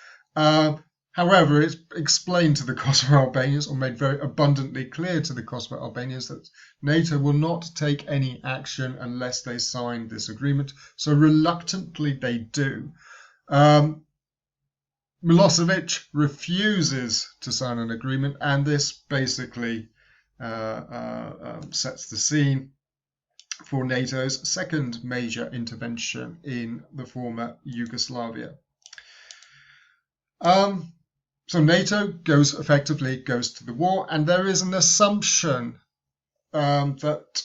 However, it's explained to the Kosovo Albanians, or made very abundantly clear to the Kosovo Albanians, that NATO will not take any action unless they sign this agreement. So reluctantly they do. Milosevic refuses to sign an agreement, and this basically sets the scene for NATO's second major intervention in the former Yugoslavia. So NATO effectively goes to the war, and there is an assumption that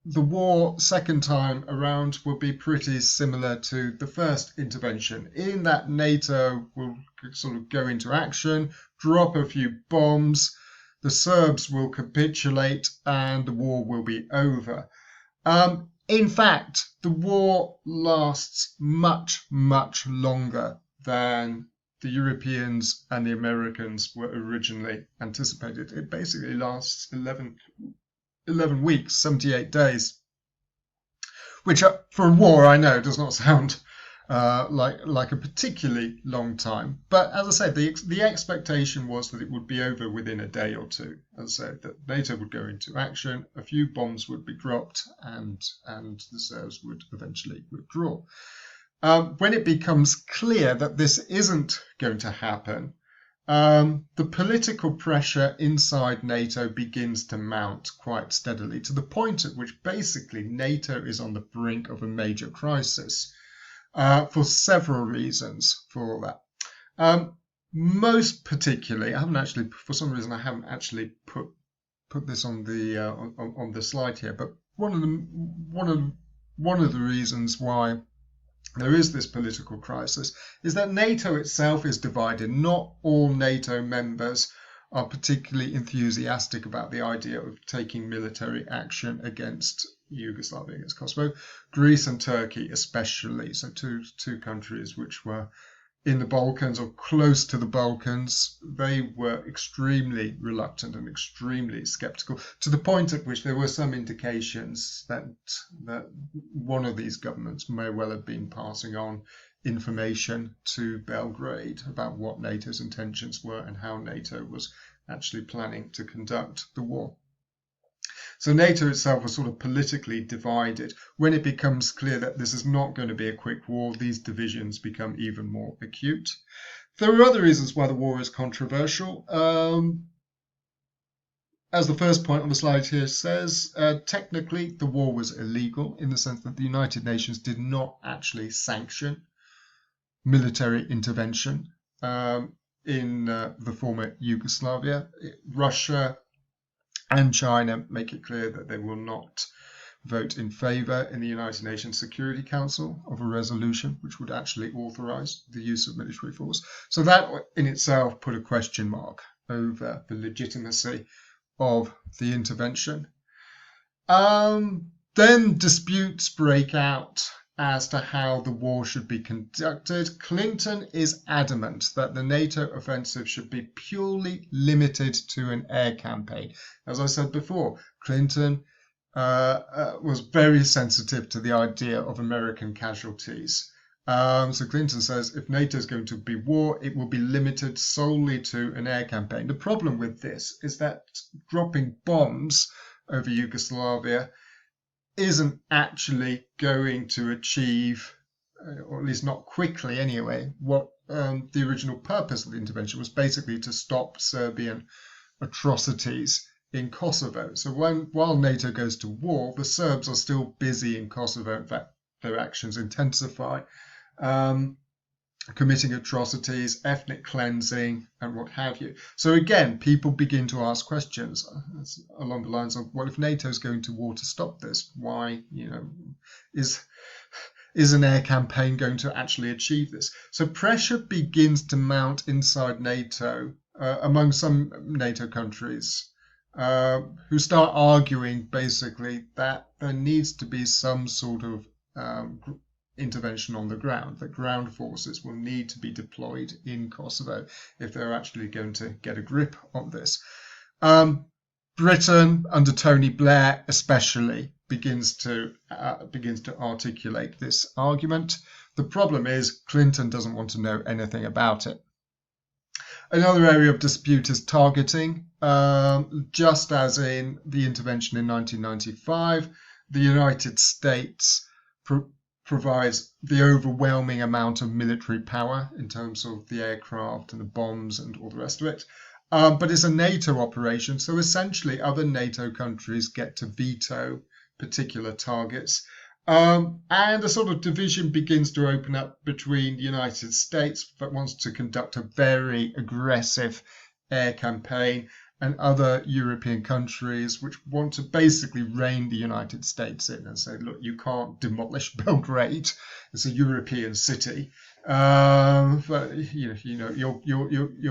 the war second time around will be pretty similar to the first intervention, in that NATO will sort of go into action, drop a few bombs, the Serbs will capitulate, and the war will be over. In fact, the war lasts much, much longer than the Europeans and the Americans were originally anticipated. It basically lasts 11 weeks, 78 days, which for a war, I know, does not sound like a particularly long time. But as I said, the expectation was that it would be over within a day or two. As I said, that NATO would go into action, a few bombs would be dropped, and the Serbs would eventually withdraw. When it becomes clear that this isn't going to happen, the political pressure inside NATO begins to mount quite steadily, to the point at which basically NATO is on the brink of a major crisis, for several reasons for that. Most particularly, for some reason I haven't actually put this on the slide here, but one of the reasons why there is this political crisis is that NATO itself is divided. Not all NATO members are particularly enthusiastic about the idea of taking military action against Yugoslavia, against Kosovo. Greece and Turkey especially, so two countries which were in the Balkans or close to the Balkans, they were extremely reluctant and extremely skeptical, to the point at which there were some indications that one of these governments may well have been passing on information to Belgrade about what NATO's intentions were and how NATO was actually planning to conduct the war. So NATO itself was sort of politically divided. When it becomes clear that this is not going to be a quick war, these divisions become even more acute. There are other reasons why the war is controversial. As the first point on the slide here says, technically the war was illegal in the sense that the United Nations did not actually sanction military intervention in the former Yugoslavia. Russia and China make it clear that they will not vote in favour in the United Nations Security Council of a resolution which would actually authorise the use of military force. So that in itself put a question mark over the legitimacy of the intervention. Then disputes break out as to how the war should be conducted. Clinton is adamant that the NATO offensive should be purely limited to an air campaign. As I said before, Clinton was very sensitive to the idea of American casualties. So Clinton says if NATO is going to be war, it will be limited solely to an air campaign. The problem with this is that dropping bombs over Yugoslavia isn't actually going to achieve, or at least not quickly anyway, what the original purpose of the intervention was, basically to stop Serbian atrocities in Kosovo. So while NATO goes to war, the Serbs are still busy in Kosovo. In fact, their actions intensify, committing atrocities, ethnic cleansing, and what have you. So again, people begin to ask questions along the lines of, well, if NATO is going to war to stop this, why, is an air campaign going to actually achieve this? So pressure begins to mount inside NATO, among some NATO countries, who start arguing basically that there needs to be some sort of intervention on the ground, that ground forces will need to be deployed in Kosovo if they're actually going to get a grip on this. Britain, under Tony Blair especially, begins to articulate this argument. The problem is Clinton doesn't want to know anything about it. Another area of dispute is targeting. Just as in the intervention in 1995, the United States provides the overwhelming amount of military power in terms of the aircraft and the bombs and all the rest of it. But it's a NATO operation, so essentially other NATO countries get to veto particular targets. And a sort of division begins to open up between the United States, that wants to conduct a very aggressive air campaign, and other European countries which want to basically rein the United States in and say, look, you can't demolish Belgrade. It's a European city. But you're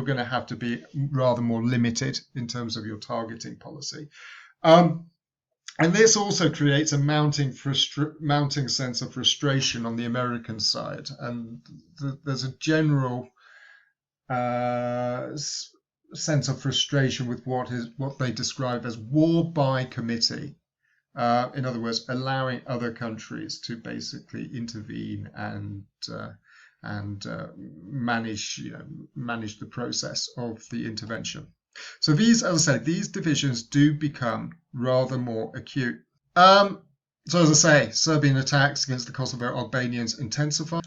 going to have to be rather more limited in terms of your targeting policy. And this also creates a mounting sense of frustration on the American side. And there's a general sense of frustration with what they describe as war by committee. In other words, allowing other countries to basically intervene and manage the process of the intervention. So these, as I said, these divisions do become rather more acute. So as I say, Serbian attacks against the Kosovo Albanians intensify.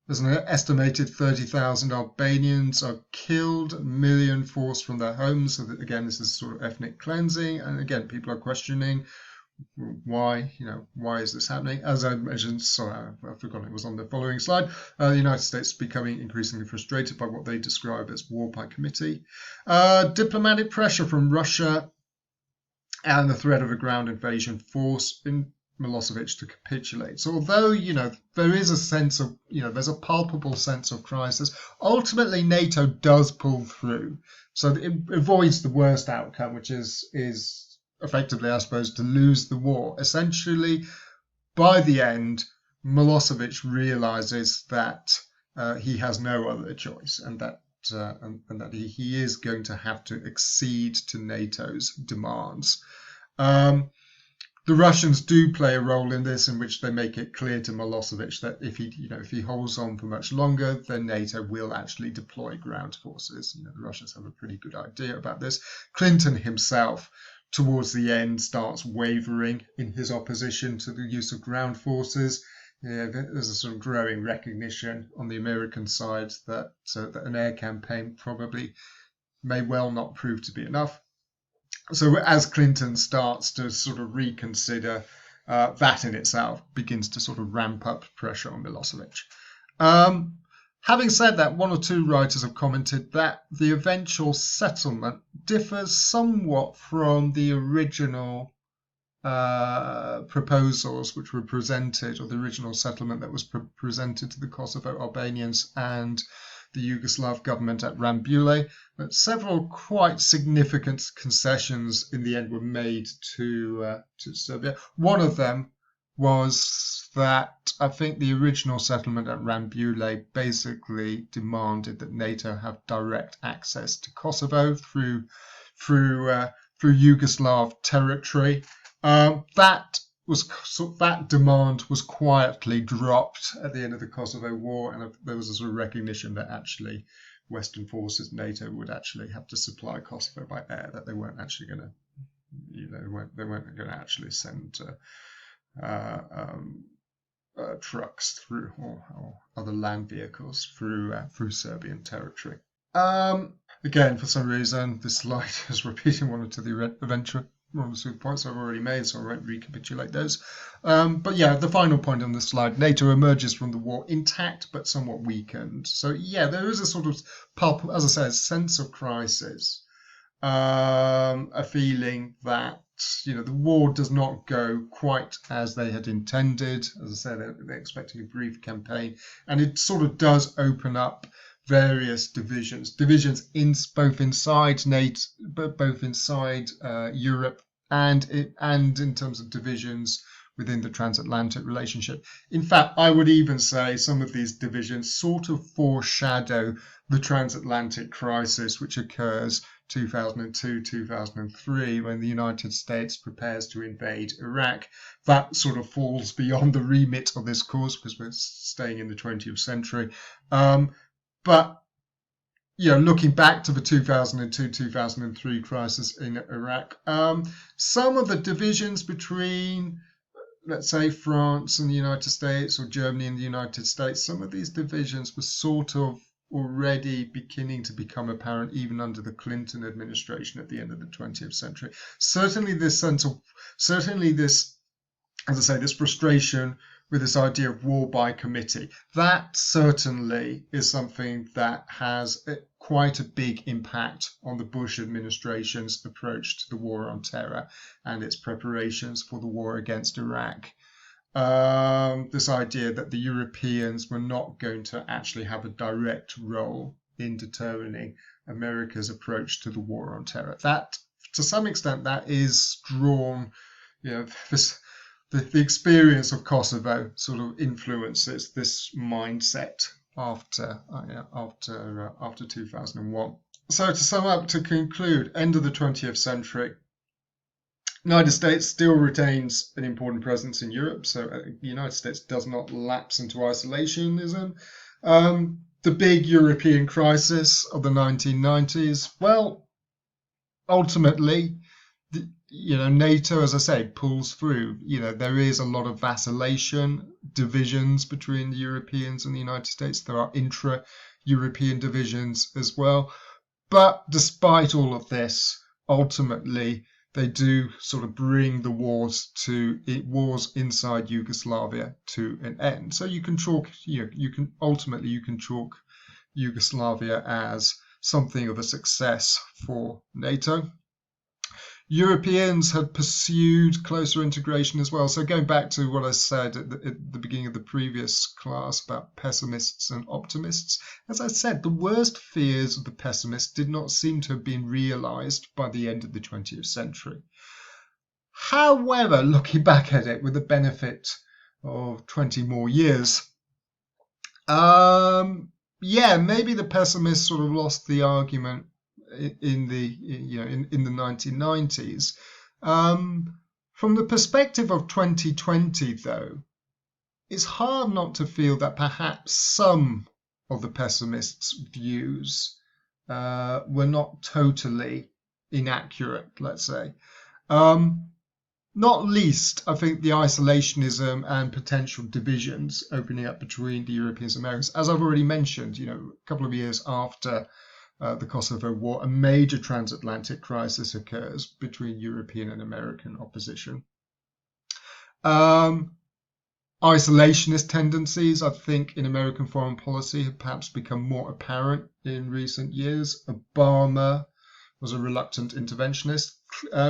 There's an estimated 30,000 Albanians are killed, a million forced from their homes. So that, again, this is sort of ethnic cleansing. And again, people are questioning why is this happening? As I mentioned, sorry, I've forgotten it was on the following slide. The United States is becoming increasingly frustrated by what they describe as war by committee. Diplomatic pressure from Russia and the threat of a ground invasion force in Milosevic to capitulate. So although, there is a sense of, there's a palpable sense of crisis, ultimately NATO does pull through. So it avoids the worst outcome, which is effectively, I suppose, to lose the war. Essentially, by the end, Milosevic realizes that he has no other choice, and that he is going to have to accede to NATO's demands. The Russians do play a role in this, in which they make it clear to Milosevic that if he holds on for much longer, then NATO will actually deploy ground forces. The Russians have a pretty good idea about this. Clinton himself, towards the end, starts wavering in his opposition to the use of ground forces. There's a sort of growing recognition on the American side that an air campaign probably may well not prove to be enough. So as Clinton starts to sort of reconsider, that in itself begins to sort of ramp up pressure on Milosevic. Having said that, one or two writers have commented that the eventual settlement differs somewhat from the original proposals which were presented, or the original settlement that was presented to the Kosovo Albanians and the Yugoslav government at Rambule, but several quite significant concessions in the end were made to Serbia. One of them was that I think the original settlement at Rambule basically demanded that NATO have direct access to Kosovo through Yugoslav territory. That demand was quietly dropped at the end of the Kosovo War, and there was a sort of recognition that actually Western forces, NATO, would actually have to supply Kosovo by air, that they weren't actually going to, they weren't going to actually send trucks through or other land vehicles through Serbian territory. Again, for some reason, this slide is repeating one or two of the eventual points I've already made, so I won't recapitulate those. But yeah, the final point on this slide: NATO emerges from the war intact but somewhat weakened. So yeah, there is a sort of, as I said, sense of crisis, a feeling that the war does not go quite as they had intended. As I said, they're expecting a brief campaign, and it sort of does open up various divisions both inside NATO, both inside Europe, and in terms of divisions within the transatlantic relationship. In fact, I would even say some of these divisions sort of foreshadow the transatlantic crisis, which occurs 2002, 2003, when the United States prepares to invade Iraq. That sort of falls beyond the remit of this course because we're staying in the 20th century. But looking back to the 2002-2003 crisis in Iraq, some of the divisions between, let's say, France and the United States, or Germany and the United States, some of these divisions were sort of already beginning to become apparent even under the Clinton administration at the end of the 20th century. Certainly this, as I say, this frustration with this idea of war by committee, that certainly is something that has quite a big impact on the Bush administration's approach to the war on terror and its preparations for the war against Iraq. This idea that the Europeans were not going to actually have a direct role in determining America's approach to the war on terror. That, to some extent, that is drawn, the experience of Kosovo sort of influences this mindset after 2001. So to sum up, to conclude, end of the 20th century, the United States still retains an important presence in Europe, so the United States does not lapse into isolationism. The big European crisis of the 1990s, well, ultimately, NATO, as I say, pulls through. There is a lot of vacillation, divisions between the Europeans and the United States. There are intra-European divisions as well. But despite all of this, ultimately, they do sort of bring the wars inside Yugoslavia to an end. So you can chalk Yugoslavia as something of a success for NATO. Europeans had pursued closer integration as well. So going back to what I said at the beginning of the previous class about pessimists and optimists, as I said, the worst fears of the pessimists did not seem to have been realized by the end of the 20th century. However, looking back at it with the benefit of 20 more years, Yeah, maybe the pessimists sort of lost the argument in the 1990s. From the perspective of 2020, though, it's hard not to feel that perhaps some of the pessimists' views were not totally inaccurate, let's say. Not least, I think the isolationism and potential divisions opening up between the Europeans and Americans. As I've already mentioned, a couple of years after the Kosovo War, a major transatlantic crisis occurs between European and American opposition. Isolationist tendencies, I think, in American foreign policy have perhaps become more apparent in recent years. Obama was a reluctant interventionist.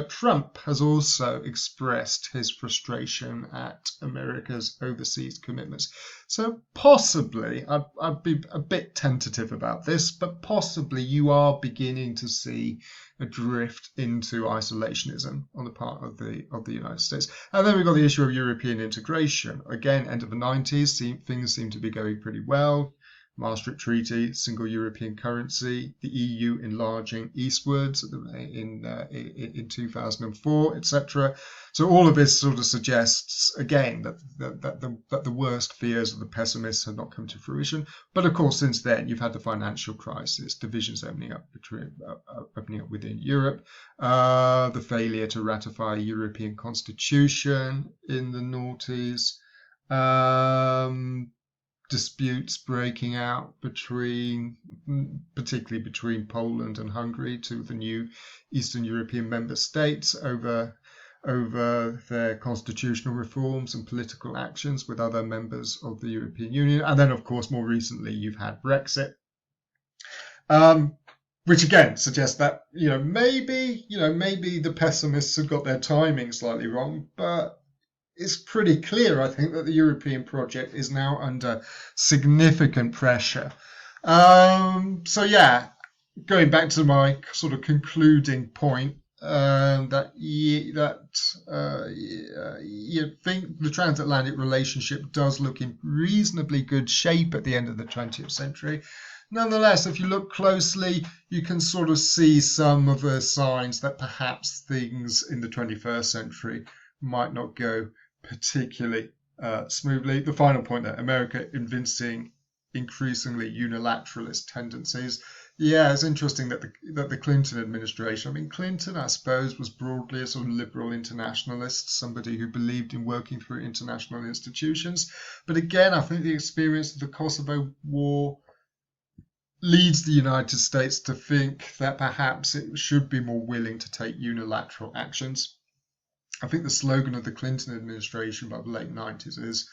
Trump has also expressed his frustration at America's overseas commitments. So possibly, I'd be a bit tentative about this, but possibly you are beginning to see a drift into isolationism on the part of the United States. And then we've got the issue of European integration. Again, end of the 90s, things seem to be going pretty well. Maastricht Treaty, single European currency, the EU enlarging eastwards in 2004, etc. So all of this sort of suggests again that the worst fears of the pessimists have not come to fruition. But of course, since then you've had the financial crisis, divisions opening up within Europe, the failure to ratify a European constitution in the noughties. Disputes breaking out particularly between Poland and Hungary, two of the new Eastern European member states, over their constitutional reforms and political actions with other members of the European Union. And then, of course, more recently, you've had Brexit, which again suggests that maybe the pessimists have got their timing slightly wrong, but it's pretty clear, I think, that the European project is now under significant pressure. So yeah, going back to my sort of concluding point, that you think the transatlantic relationship does look in reasonably good shape at the end of the 20th century. Nonetheless, if you look closely, you can sort of see some of the signs that perhaps things in the 21st century might not go particularly smoothly. The final point there, America evincing increasingly unilateralist tendencies. Yeah, it's interesting that the Clinton administration, I mean, Clinton, I suppose, was broadly a sort of liberal internationalist, somebody who believed in working through international institutions. But again, I think the experience of the Kosovo War leads the United States to think that perhaps it should be more willing to take unilateral actions. I think the slogan of the Clinton administration by the late 90s is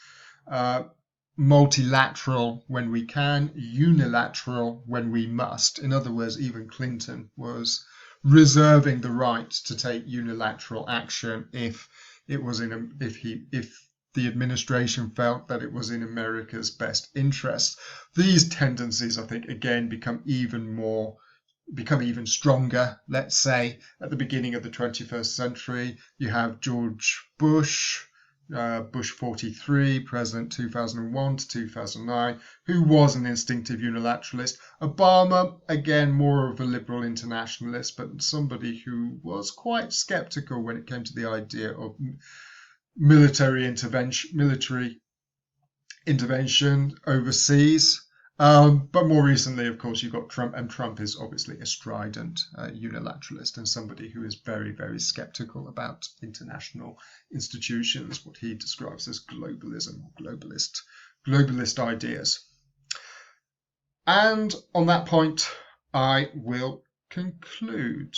multilateral when we can, unilateral when we must. In other words, even Clinton was reserving the right to take unilateral action if the administration felt that it was in America's best interest. These tendencies, I think, again become even stronger, let's say, at the beginning of the 21st century. You have George Bush, Bush 43, president 2001 to 2009, who was an instinctive unilateralist. Obama, again, more of a liberal internationalist, but somebody who was quite skeptical when it came to the idea of military intervention overseas. But more recently, of course, you've got Trump, and Trump is obviously a strident unilateralist and somebody who is very, very skeptical about international institutions, what he describes as globalism, globalist ideas. And on that point, I will conclude.